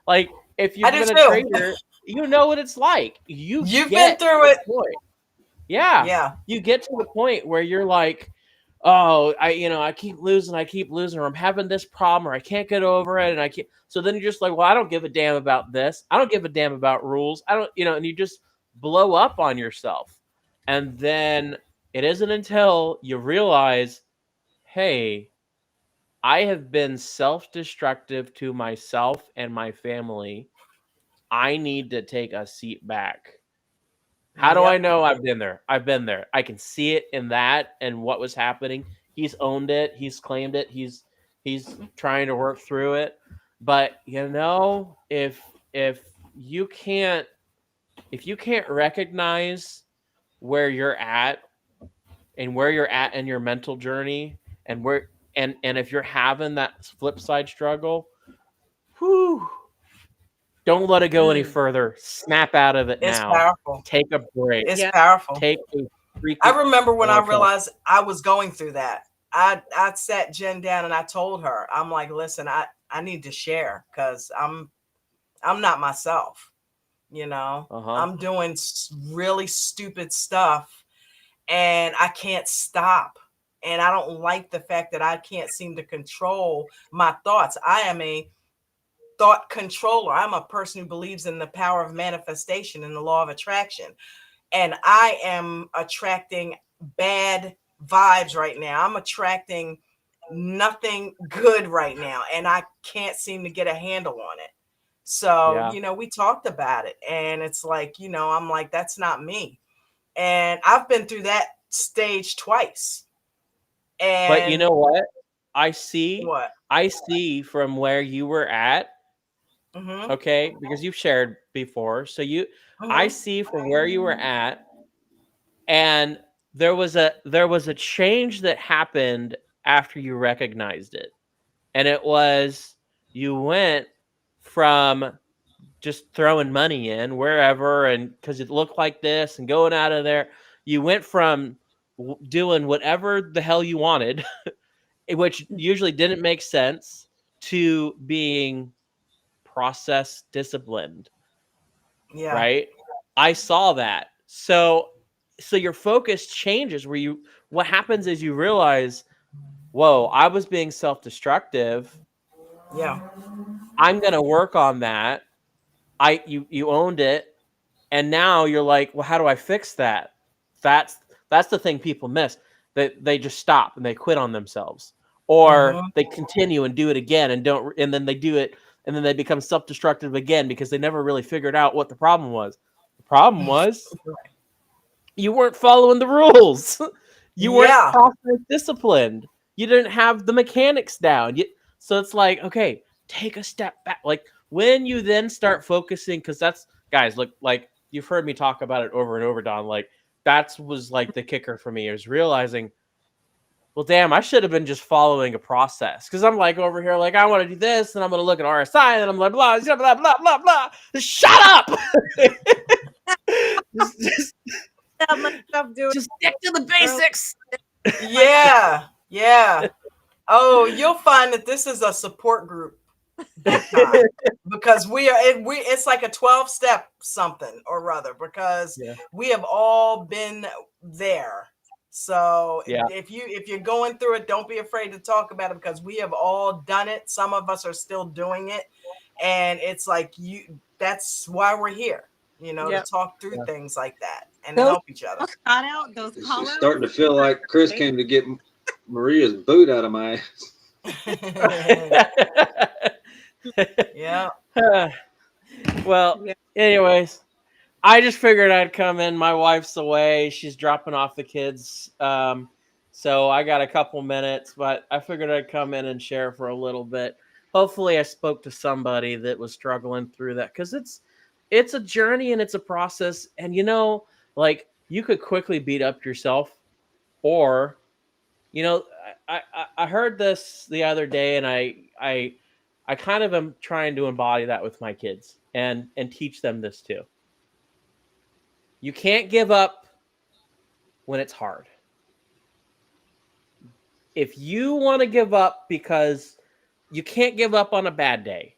H: Like if
B: I
H: you've
B: do
H: been a
B: too.
H: trader, you know what it's like. You
B: You've been
H: get to
B: through
H: the
B: it.
H: point. Yeah.
B: Yeah.
H: You get to the point where you're like, oh, I keep losing, or I'm having this problem, or I can't get over it, and I can't. So then you're just like, well, I don't give a damn about this. I don't give a damn about rules. I don't, and you just blow up on yourself. And then it isn't until you realize, hey, I have been self-destructive to myself and my family. I need to take a seat back. How do I
B: Yep.
H: know? I've been there. I've been there. I can see it in that and what was happening. He's owned it. He's claimed it. He's trying to work through it. But if you can't if you can't recognize where you're at and where you're at in your mental journey and where and if you're having that flip side struggle, whew, don't let it go any further. Snap out of it
B: It's
H: now.
B: powerful.
H: Take a break.
B: It's
I: Yeah.
B: powerful.
H: Take a
B: I
H: freaking
B: remember when I
H: okay.
B: realized I was going through that. I sat Jen down and I told her, I'm like, listen, I need to share because I'm not myself.
H: Uh-huh.
B: I'm doing really stupid stuff and I can't stop. And I don't like the fact that I can't seem to control my thoughts. I am a thought controller. I'm a person who believes in the power of manifestation and the law of attraction. And I am attracting bad vibes right now. I'm attracting nothing good right now. And I can't seem to get a handle on it. So,
H: Yeah.
B: we talked about it. And it's like, I'm like, that's not me. And I've been through that stage twice.
H: But you
B: And
H: know what? I see
B: what?
H: I see from where you were at,
B: Mm-hmm.
H: okay? Because you've shared before. So I
B: Mm-hmm.
H: see from where you were at, and there was a change that happened after you recognized it. And it was you went from just throwing money in wherever and because it looked like this and going out of there, you went from doing whatever the hell you wanted, which usually didn't make sense, to being process disciplined,
B: Yeah.
H: right? I saw that. So your focus changes where what happens is you realize, whoa, I was being self-destructive.
B: Yeah.
H: I'm going to work on that. You owned it, and now you're like, well, how do I fix that? That's that's the thing people miss. That they just stop and they quit on themselves, or
B: Mm-hmm.
H: they continue and do it again and then they do it, and then they become self-destructive again because they never really figured out what the problem was. The problem was you weren't following the rules. You weren't
B: Yeah.
H: process disciplined. You didn't have the mechanics down. So it's like, okay, take a step back. Like when you then start focusing, because that's guys, look, like you've heard me talk about it over and over, Don. Like that was like the kicker for me is realizing, well, damn, I should have been just following a process. Because I'm like over here, like I want to do this, and I'm gonna look at RSI, and I'm like blah blah blah blah blah blah. Shut up. just,
I: Tell myself do it.
H: just stick to the basics.
B: Yeah. Yeah. Oh, you'll find that this is a support group. big time. Because it's like a 12-step something or other, because
H: Yeah.
B: we have all been there. So
H: Yeah.
B: if you're going through it, don't be afraid to talk about it, because we have all done it. Some of us are still doing it, and it's like that's why we're here, to
I: Yep.
B: talk through
H: Yeah.
B: things like that and to
D: Those
B: help each other.
D: shout out, those
C: It's
D: call
C: just
D: outs.
C: starting to feel like Chris came to get Maria's boot out of my
B: Yeah.
H: Well,
I: Yeah.
H: anyways, I just figured I'd come in. My wife's away. She's dropping off the kids. So I got a couple minutes, but I figured I'd come in and share for a little bit. Hopefully I spoke to somebody that was struggling through that, because it's a journey and it's a process. And like, you could quickly beat up yourself, or I heard this the other day, and I kind of am trying to embody that with my kids and teach them this too. You can't give up when it's hard. If you want to give up, because you can't give up on a bad day.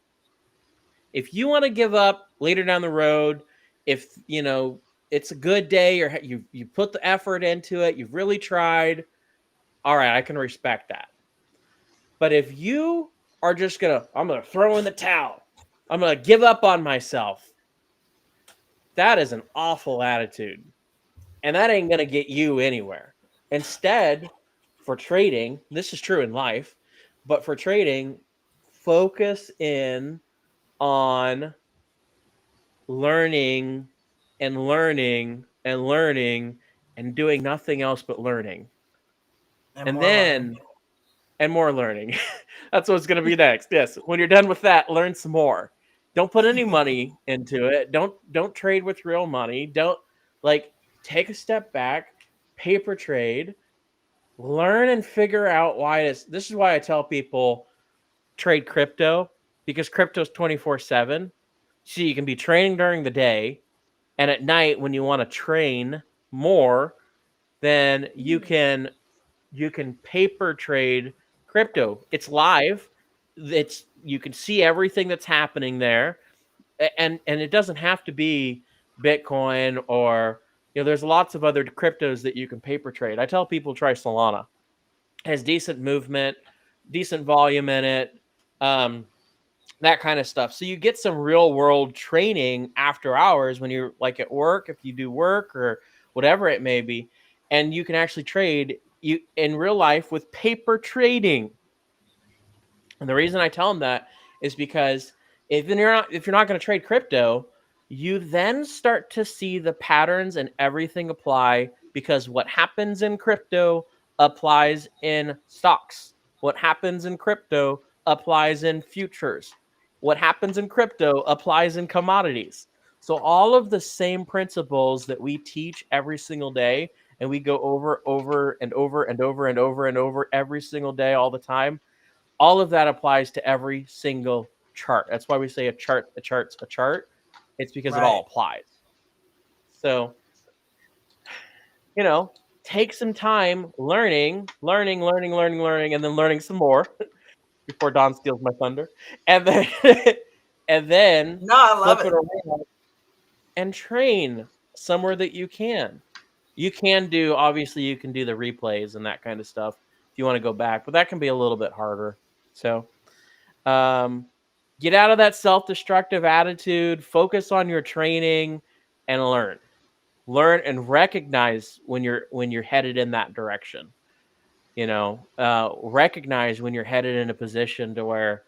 H: If you want to give up later down the road, if it's a good day, or you put the effort into it, you've really tried, all right, I can respect that. But if you are just I'm gonna throw in the towel, I'm gonna give up on myself, that is an awful attitude. And that ain't gonna get you anywhere. Instead, for trading, this is true in life, but for trading, focus in on learning and learning and learning and doing nothing else but learning.
B: And
H: And
B: more learning.
H: then and more learning. That's what's going to be next. Yes, when you're done with that, learn some more. Don't put any money into it. Don't trade with real money. Don't, like, take a step back, paper trade, learn and figure out why it is. This is why I tell people trade crypto, because crypto is 24/7. So you can be trading during the day, and at night when you want to train more, then you can paper trade crypto. It's live. You can see everything that's happening there, and it doesn't have to be Bitcoin, or there's lots of other cryptos that you can paper trade. I tell people try Solana. It has decent movement, decent volume in it. That kind of stuff. So you get some real world training after hours when you're like at work, if you do work or whatever it may be, and you can actually trade you in real life with paper trading. And the reason I tell them that is because if you're not going to trade crypto, you then start to see the patterns and everything apply, because what happens in crypto applies in stocks. What happens in crypto applies in futures. What happens in crypto applies in commodities. So all of the same principles that we teach every single day, and we go over and over and over and over and over every single day, all the time, all of that applies to every single chart. That's why we say a chart's a chart. It's because it
B: Right.
H: all applies. So, take some time learning, and then learning some more before Don steals my thunder. And then and then
B: No, I love
H: flip it
B: it.
H: around and train somewhere that you can. You can do, obviously you can do the replays and that kind of stuff if you want to go back, but that can be a little bit harder. So, Um, get out of that self-destructive attitude, focus on your training, and learn and recognize when you're headed in that direction. Recognize when you're headed in a position to where,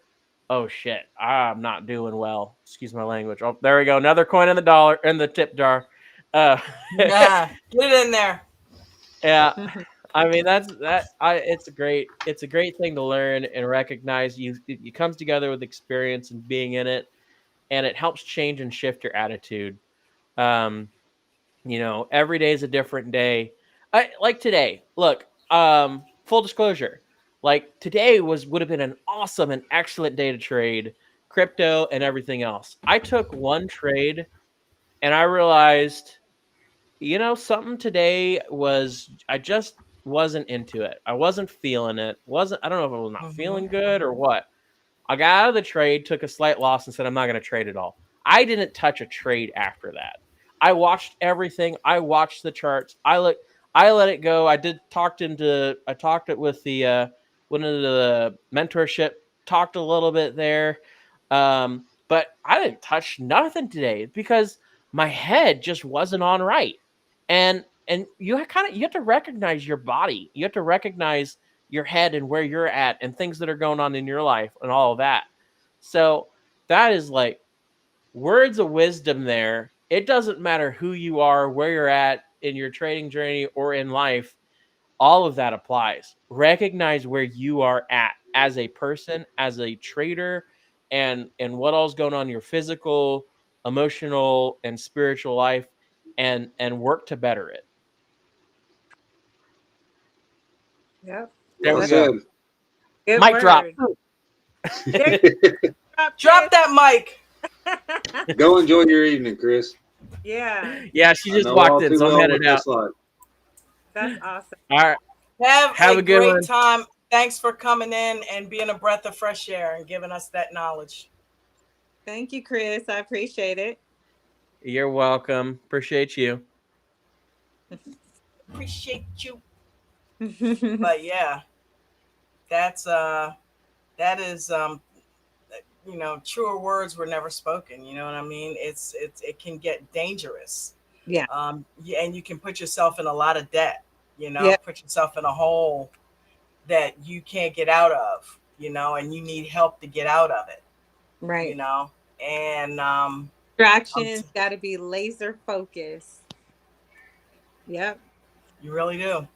H: oh shit, I'm not doing well, excuse my language. Oh, there we go, another coin in the tip jar. uh
B: Yeah, get it in there.
H: yeah, I mean, it's a great thing to learn and recognize. It comes together with experience and being in it, and it helps change and shift your attitude. Um, every day is a different day. Like today. Look, full disclosure, like today would have been an awesome and excellent day to trade crypto and everything else. I took one trade and I realized, something today I just wasn't into it. I wasn't feeling it. I don't know if I was not
B: Mm-hmm.
H: feeling good or what. I got out of the trade, took a slight loss, and said, I'm not going to trade at all. I didn't touch a trade after that. I watched everything. I watched the charts. I let it go. I talked it with the one of the mentorship, talked a little bit there. But I didn't touch nothing today because my head just wasn't on right. And you have to recognize your body. You have to recognize your head and where you're at and things that are going on in your life and all of that. So that is like words of wisdom there. It doesn't matter who you are, where you're at in your trading journey or in life. All of that applies. Recognize where you are at as a person, as a trader, and what all's going on in your physical, emotional, and spiritual life, and work to better it.
I: Yep.
H: There
C: Well
H: we go.
C: said.
I: Good
H: Mic drop.
I: word. There-
B: Drop that mic.
C: Go enjoy your evening, Chris.
I: Yeah,
H: Yeah, she
C: I
H: just
C: know
H: walked
C: all
H: in,
C: too
H: so I'm
C: well
H: headed
C: what
H: out.
C: that's like.
I: that's awesome.
H: All right.
B: Have
H: a
B: a
H: good
B: great
H: one.
B: time. Thanks for coming in and being a breath of fresh air and giving us that knowledge.
D: Thank you, Chris. I appreciate it.
H: You're welcome. Appreciate you.
B: Appreciate you. But yeah, that is truer words were never spoken. You know what I mean? It can get dangerous.
D: Yeah.
B: Yeah, and you can put yourself in a lot of debt.
D: Yeah.
B: Put yourself in a hole that you can't get out of. And you need help to get out of it.
D: Right.
B: And
D: Distractions got to be laser focused. Yep.
B: you really do.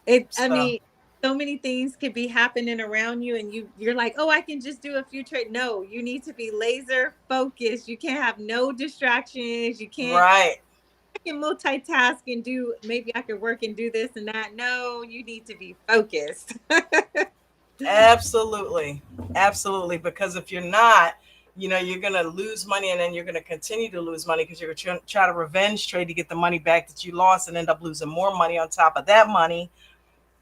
D: I
B: So
D: mean, so many things could be happening around you, and you're like, oh, I can just do a few trades. No, you need to be laser focused. You can't have no distractions. You can't.
B: right.
D: I can multitask and do. Maybe I could work and do this and that. No, you need to be focused.
B: Absolutely. Absolutely. Because if you're not, you're going to lose money, and then you're going to continue to lose money because you're going to try to revenge trade to get the money back that you lost and end up losing more money on top of that money.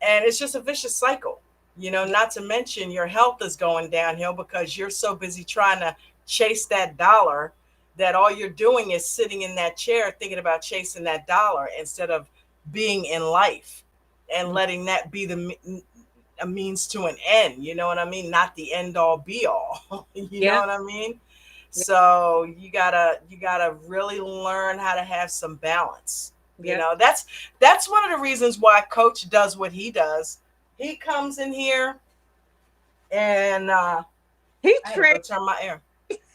B: And it's just a vicious cycle, not to mention your health is going downhill because you're so busy trying to chase that dollar that all you're doing is sitting in that chair thinking about chasing that dollar instead of being in life and letting that be a means to an end. You know what I mean? Not the end all be all. You know what I mean? So you gotta really learn how to have some balance. That's one of the reasons why Coach does what he does. He comes in here and
D: he
B: I had to go turn my air.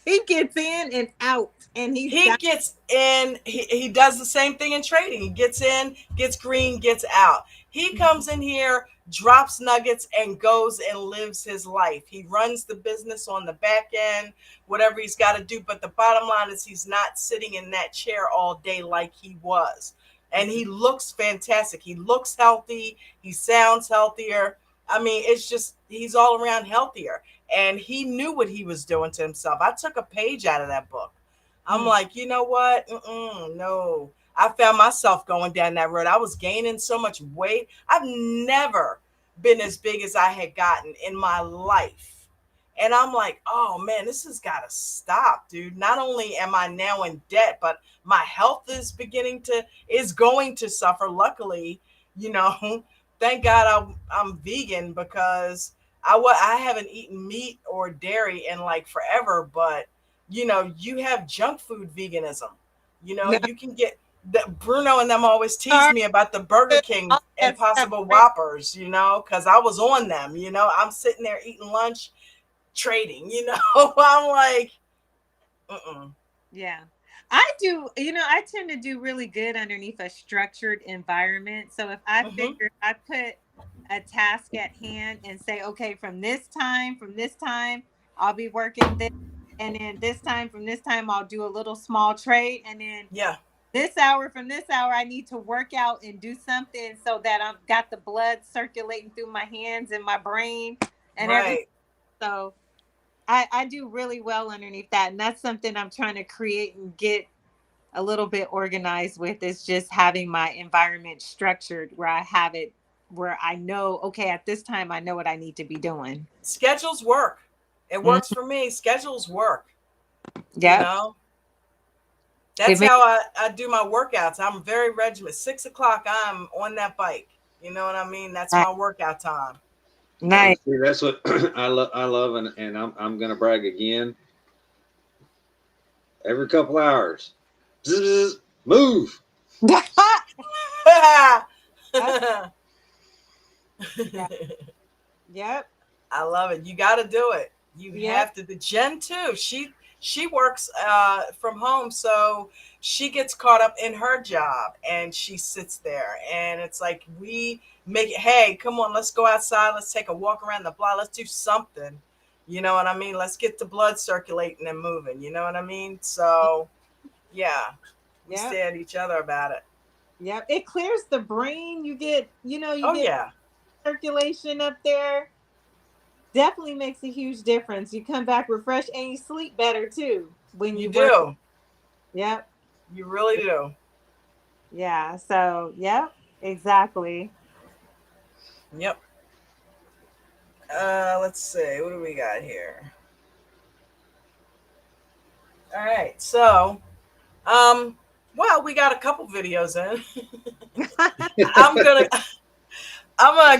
D: He gets in and out, and
B: he gets in. He does the same thing in trading. He gets in, gets green, gets out. He comes in here, drops nuggets, and goes and lives his life. He runs the business on the back end, whatever he's got to do. But the bottom line is he's not sitting in that chair all day like he was. And he looks fantastic. He looks healthy. He sounds healthier. I mean, it's just he's all around healthier. And he knew what he was doing to himself. I took a page out of that book. I'm like, you know what? No. I found myself going down that road. I was gaining so much weight. I've never been as big as I had gotten in my life. And I'm like, oh man, this has got to stop, dude. Not only am I now in debt, but my health is going to suffer. Luckily, thank God I'm vegan because I haven't eaten meat or dairy in like forever, but you have junk food veganism. You can get Bruno and them always tease me about the Burger King Impossible Whoppers, because I was on them. I'm sitting there eating lunch, trading. I'm like,
D: yeah. I do, I tend to do really good underneath a structured environment. So if I figure I put a task at hand and say, okay, from this time, I'll be working this, and then from this time, I'll do a little small trade, and then from this hour, I need to work out and do something so that I've got the blood circulating through my hands and my brain and everything. So I do really well underneath that. And that's something I'm trying to create and get a little bit organized with, is just having my environment structured where I have it, where I know, okay, at this time, I know what I need to be doing.
B: Schedules work. It works for me. Schedules work.
D: Yeah.
B: You know, that's how I do my workouts. I'm very regimented. 6 o'clock, I'm on that bike. You know what I mean? That's my workout time.
D: Nice.
C: See, that's what I love. I love, and I'm gonna brag again. Every couple hours, zzz, move.
D: Yep.
B: I love it. You got to do it. You have to. The Jen too. She works from home, so she gets caught up in her job, and she sits there, and it's like we make it. Hey, come on, let's go outside. Let's take a walk around the block. Let's do something. You know what I mean? Let's get the blood circulating and moving. You know what I mean? So, yeah, we stay at each other about it.
D: Yep. It clears the brain. You get, you
B: Oh,
D: get
B: yeah.
D: circulation up there. Definitely makes a huge difference. You come back refreshed and you sleep better too when
B: You
D: work.
B: do.
D: Yep.
B: You really do.
D: Yeah. So, yep, exactly.
B: Yep. Let's see. What do we got here? All right. So, well, we got a couple videos in. I'm gonna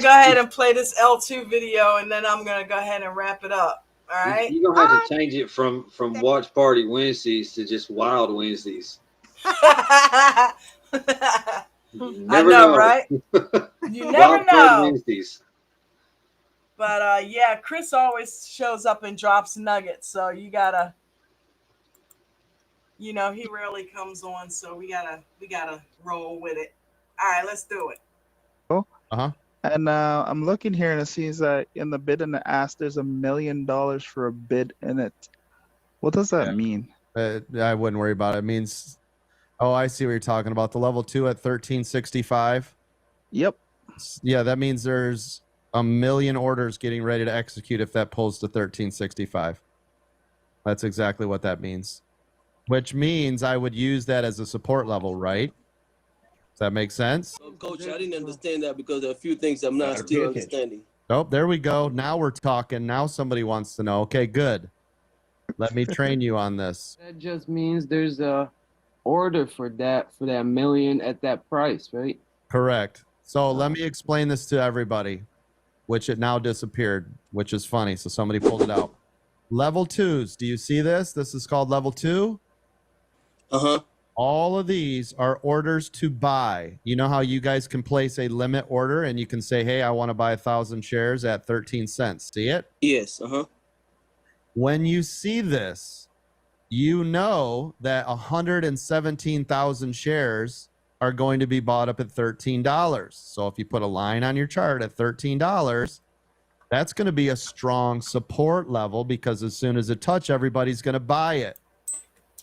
B: go ahead and play this L2 video, and then I'm gonna go ahead and wrap it up. All right.
C: You're gonna have to change it from Watch Party Wednesdays to just Wild Wednesdays.
B: I
C: Never
B: know, right? You never
C: Wild Card
B: know.
C: Wednesdays.
B: But yeah, Chris always shows up and drops nuggets, so you gotta, he rarely comes on, so we gotta roll with it. All right, let's do it.
A: Uh-huh.
J: And I'm looking here and it seems that in the bid and the ask, there's $1 million for a bid in it. What does that mean?
A: I wouldn't worry about it. It means, oh, I see what you're talking about. The level 2 at 1365.
J: Yep.
A: Yeah, that means there's 1 million orders getting ready to execute if that pulls to 1365. That's exactly what that means. Which means I would use that as a support level, right? Does that make sense?
K: Coach, I didn't understand that because there are a few things I'm not still understanding.
A: Oh, there we go. Now we're talking. Now somebody wants to know. Okay, good. Let me train you on this.
L: That just means there's a order for that million at that price, right?
A: Correct. So let me explain this to everybody, which it now disappeared, which is funny. So somebody pulled it out. Level 2s. Do you see this? This is called level 2.
K: Uh-huh.
A: All of these are orders to buy. You know how you guys can place a limit order and you can say, hey, I want to buy 1,000 shares at 13 cents. See it?
K: Yes. Uh-huh.
A: When you see this, you know that 117,000 shares are going to be bought up at $13. So if you put a line on your chart at $13, that's going to be a strong support level because as soon as it touches, everybody's going to buy it.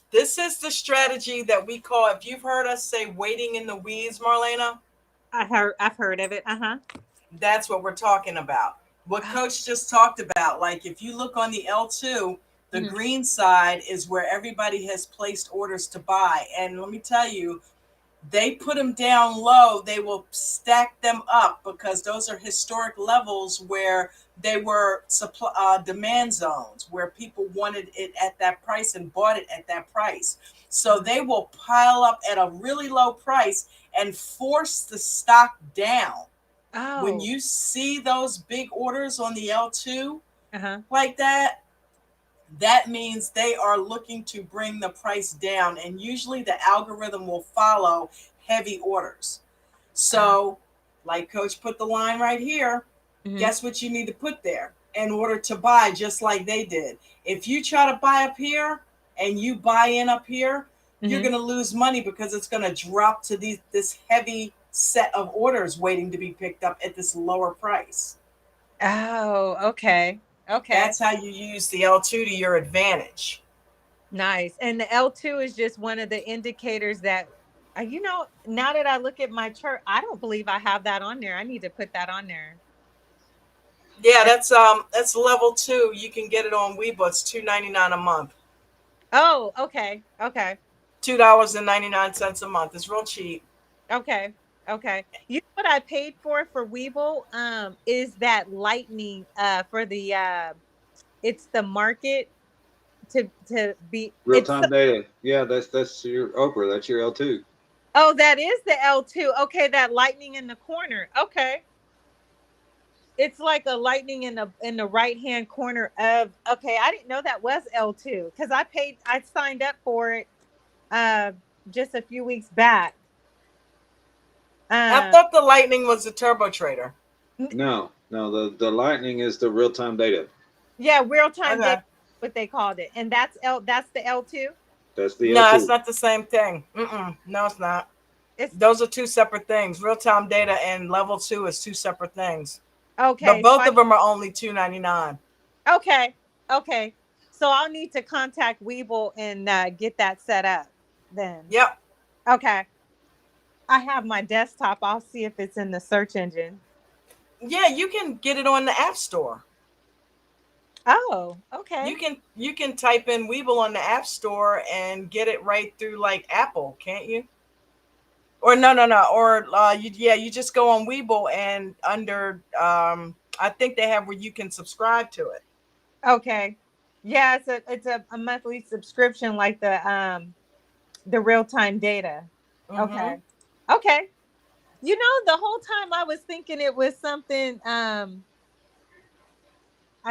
B: This is the strategy that we call, if you've heard us say waiting in the weeds, Marlena.
D: I've heard of it.
B: That's what we're talking about. What Coach just talked about. Like if you look on the L2, the green side is where everybody has placed orders to buy. And let me tell you, they put them down low. They will stack them up because those are historic levels where they were demand zones where people wanted it at that price and bought it at that price. So they will pile up at a really low price and force the stock down.
D: Oh.
B: When you see those big orders on the L2 like that, that means they are looking to bring the price down. And usually the algorithm will follow heavy orders. So like Coach put the line right here, guess what you need to put there in order to buy just like they did. If you try to buy up here and you buy in up here, you're going to lose money because it's going to drop to this heavy set of orders waiting to be picked up at this lower price.
D: Oh, okay. Okay.
B: That's how you use the L2 to your advantage.
D: Nice. And the L2 is just one of the indicators that, now that I look at my chart, I don't believe I have that on there. I need to put that on there.
B: Yeah, that's level 2. You can get it on Webull. It's $2.99 a month.
D: Oh, okay. Okay.
B: $2.99 a month. It's real cheap.
D: Okay. Okay. You know what I paid for Webull? Is that lightning for the it's the market to be.
C: Real
D: It's
C: time data. Yeah, that's your Oprah. That's your L2.
D: oh, that is the L2. Okay, that lightning in the corner. Okay. It's like a lightning in the right hand corner of. Okay, I didn't know that was L2 because I signed up for it uh just a few weeks back.
B: I thought the Lightning was the Turbo Trader.
C: No, the Lightning is the real time data.
D: Yeah, real time
B: Okay.
D: data, what they called it, and that's the L2.
C: That's the
B: No, it's
C: L2.
B: not the same thing. No, it's not.
D: It's
B: Those are two separate things. Real time data and level 2 is two separate things. But
D: okay. So
B: both of them are only $2.99.
D: okay, okay. So I'll need to contact Weeble and get that set up then.
B: Yep.
D: Okay. I have my desktop. I'll see if it's in the search engine.
B: Yeah, you can get it on the App Store.
D: Oh, okay.
B: You can type in Weeble on the App Store and get it right through like Apple, can't you? Or no. Or you just go on Weeble and under I think they have where you can subscribe to it.
D: Okay. Yeah, it's a monthly subscription like the real time data.
B: Mm-hmm.
D: Okay. Okay. You know, the whole time I was thinking it was something. I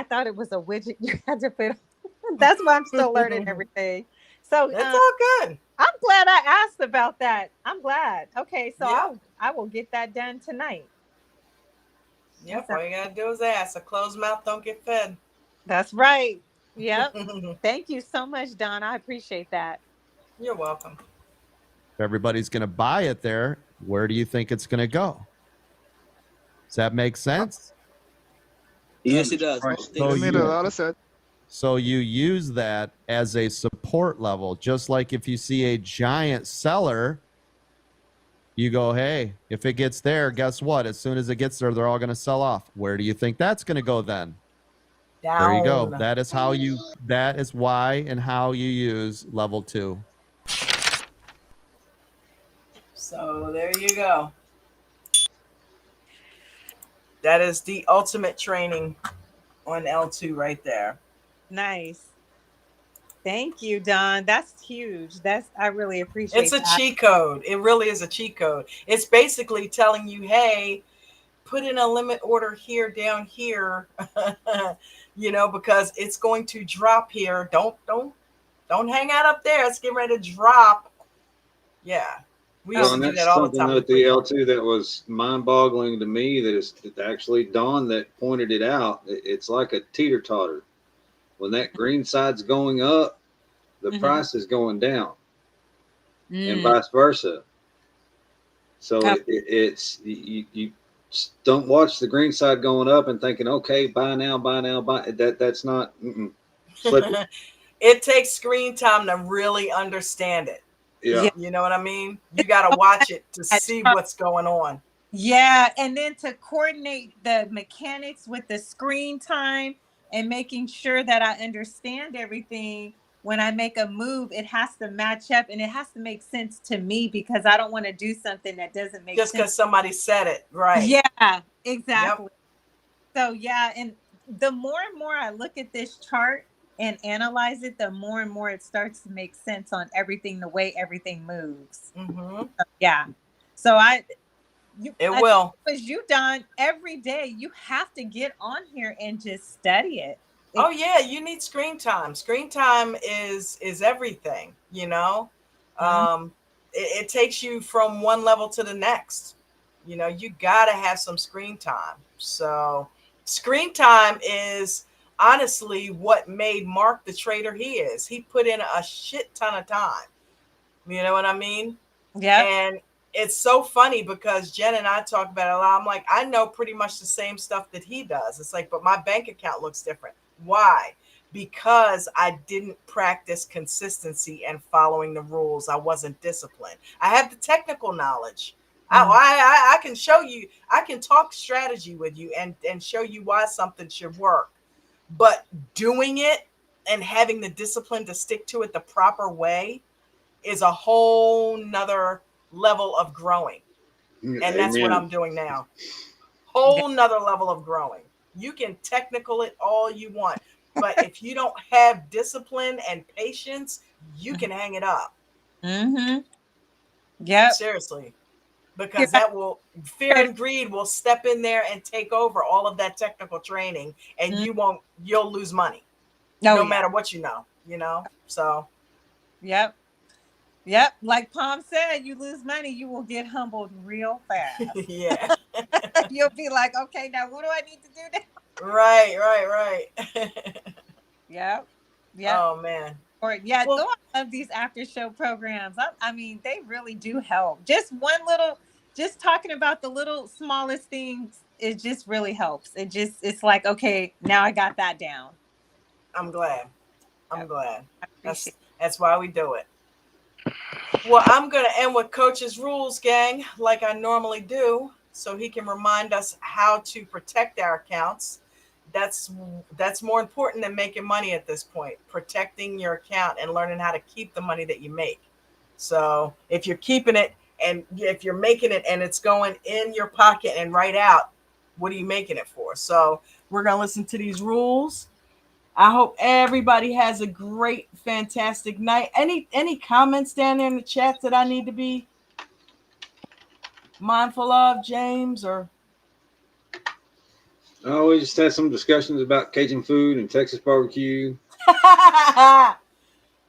D: thought it was a widget you had to put. That's why I'm still learning everything. So
B: It's all good.
D: I'm glad I asked about that. I'm glad. Okay, so
B: Yeah.
D: I will get that done tonight.
B: Yep. All you gotta do is ask. A closed mouth don't get fed.
D: That's right. Yep. Thank you so much, Don. I appreciate that.
B: You're welcome.
A: If everybody's going to buy it there, where do you think it's going to go? Does that make sense?
K: Yes, it does.
F: Right.
K: Thank
J: It
K: you.
J: made a lot of sense.
A: So you use that as a support level, just like if you see a giant seller, you go, hey, if it gets there, guess what? As soon as it gets there, they're all going to sell off. Where do you think that's going to go then?
B: Down.
A: There you go. That is why and how you use level 2.
B: So there you go. That is the ultimate training on L2 right there.
D: Nice. Thank you, Don. That's huge. I really appreciate
B: It's a
D: that.
B: cheat code. It really is a cheat code. It's basically telling you, hey, put in a limit order here, down here, because it's going to drop here. Don't hang out up there. It's getting ready to drop. Yeah. We used
C: Well, and
B: to do that
C: that's
B: all the
C: something
B: time.
C: with the L2 that was mind-boggling to me. That is actually Don that pointed it out. It's like a teeter-totter. When that green side's going up, the price is going down, and vice versa. So it's you don't watch the green side going up and thinking, okay, buy now, buy now, buy. That's not. Flip it.
B: It takes screen time to really understand it.
C: Yeah.
B: You know what I mean? You got to watch it to see what's going on.
D: Yeah, and then to coordinate the mechanics with the screen time and making sure that I understand everything when I make a move, it has to match up and it has to make sense to me because I don't want to do something that doesn't make
B: just
D: sense.
B: because somebody said it, right?
D: Yeah, exactly. Yep. So yeah, and the more and more I look at this chart and analyze it, the more and more it starts to make sense on everything, the way everything moves.
B: Mm-hmm.
D: Yeah. So
B: it will.
D: As you, Don, every day you have to get on here and just study it.
B: Oh yeah, you need screen time. Screen time is everything. It takes you from one level to the next. You gotta have some screen time. So screen time is honestly what made Mark the trader he is. He put in a shit ton of time. You know what I mean?
D: Yeah.
B: And it's so funny because Jen and I talk about it a lot. I'm like, I know pretty much the same stuff that he does. It's like, but my bank account looks different. Why? Because I didn't practice consistency and following the rules. I wasn't disciplined. I have the technical knowledge. I can show you, I can talk strategy with you and show you why something should work. But doing it and having the discipline to stick to it the proper way is a whole nother level of growing. And that's what I'm doing now. Whole nother level of growing. You can technical it all you want. But if you don't have discipline and patience, you can hang it up.
D: Mm-hmm. Yep.
B: Seriously. Because that will, fear and greed will step in there and take over all of that technical training, and you'll lose money. No matter what you know. So
D: Yep. Yep. Like Palm said, you lose money, you will get humbled real fast.
B: yeah.
D: You'll be like, okay, now what do I need to do now?
B: Right.
D: Yep. Yep.
B: Oh man.
D: Or I love these after show programs. I mean, they really do help. Just talking about the little smallest things, it just really helps. It's like, okay, now I got that down.
B: I'm glad. That's why we do it. Well, I'm going to end with Coach's rules, gang, like I normally do, so he can remind us how to protect our accounts. That's more important than making money at this point. Protecting your account and learning how to keep the money that you make. So if you're keeping it and if you're making it and it's going in your pocket and right out, what are you making it for? So we're going to listen to these rules. I hope everybody has a great, fantastic night. Any comments down there in the chat that I need to be mindful of, James? Or
C: oh, we just had some discussions about Cajun food and Texas barbecue.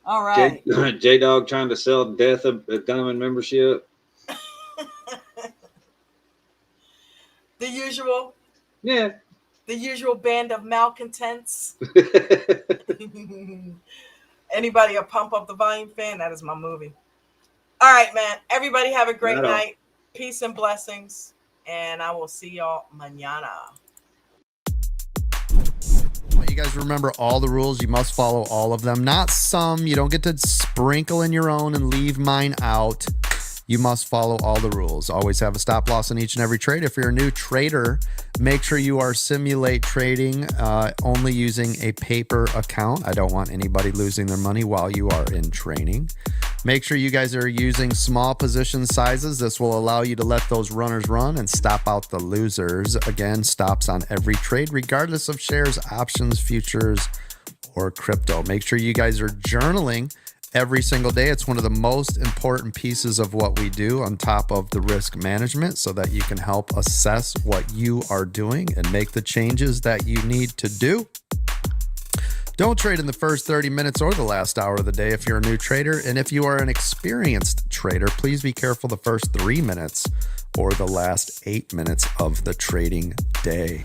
B: all right.
C: J Dog trying to sell death of diamond membership.
B: The usual.
C: Yeah.
B: The usual band of malcontents. Anybody a Pump Up the Volume fan? That is my movie. All right, man. Everybody have a great night. Peace and blessings. And I will see y'all mañana.
A: You guys remember all the rules. You must follow all of them. Not some. You don't get to sprinkle in your own and leave mine out. You must follow all the rules. Always have a stop loss in each and every trade. If you're a new trader, make sure you are simulate trading only using a paper account. I don't want anybody losing their money while you are in training. Make sure you guys are using small position sizes. This will allow you to let those runners run and stop out the losers. Again, stops on every trade, regardless of shares, options, futures, or crypto. Make sure you guys are journaling every single day. It's one of the most important pieces of what we do on top of the risk management so that you can help assess what you are doing and make the changes that you need to do. Don't trade in the first 30 minutes or the last hour of the day if you're a new trader. And if you are an experienced trader, please be careful the first 3 minutes or the last 8 minutes of the trading day.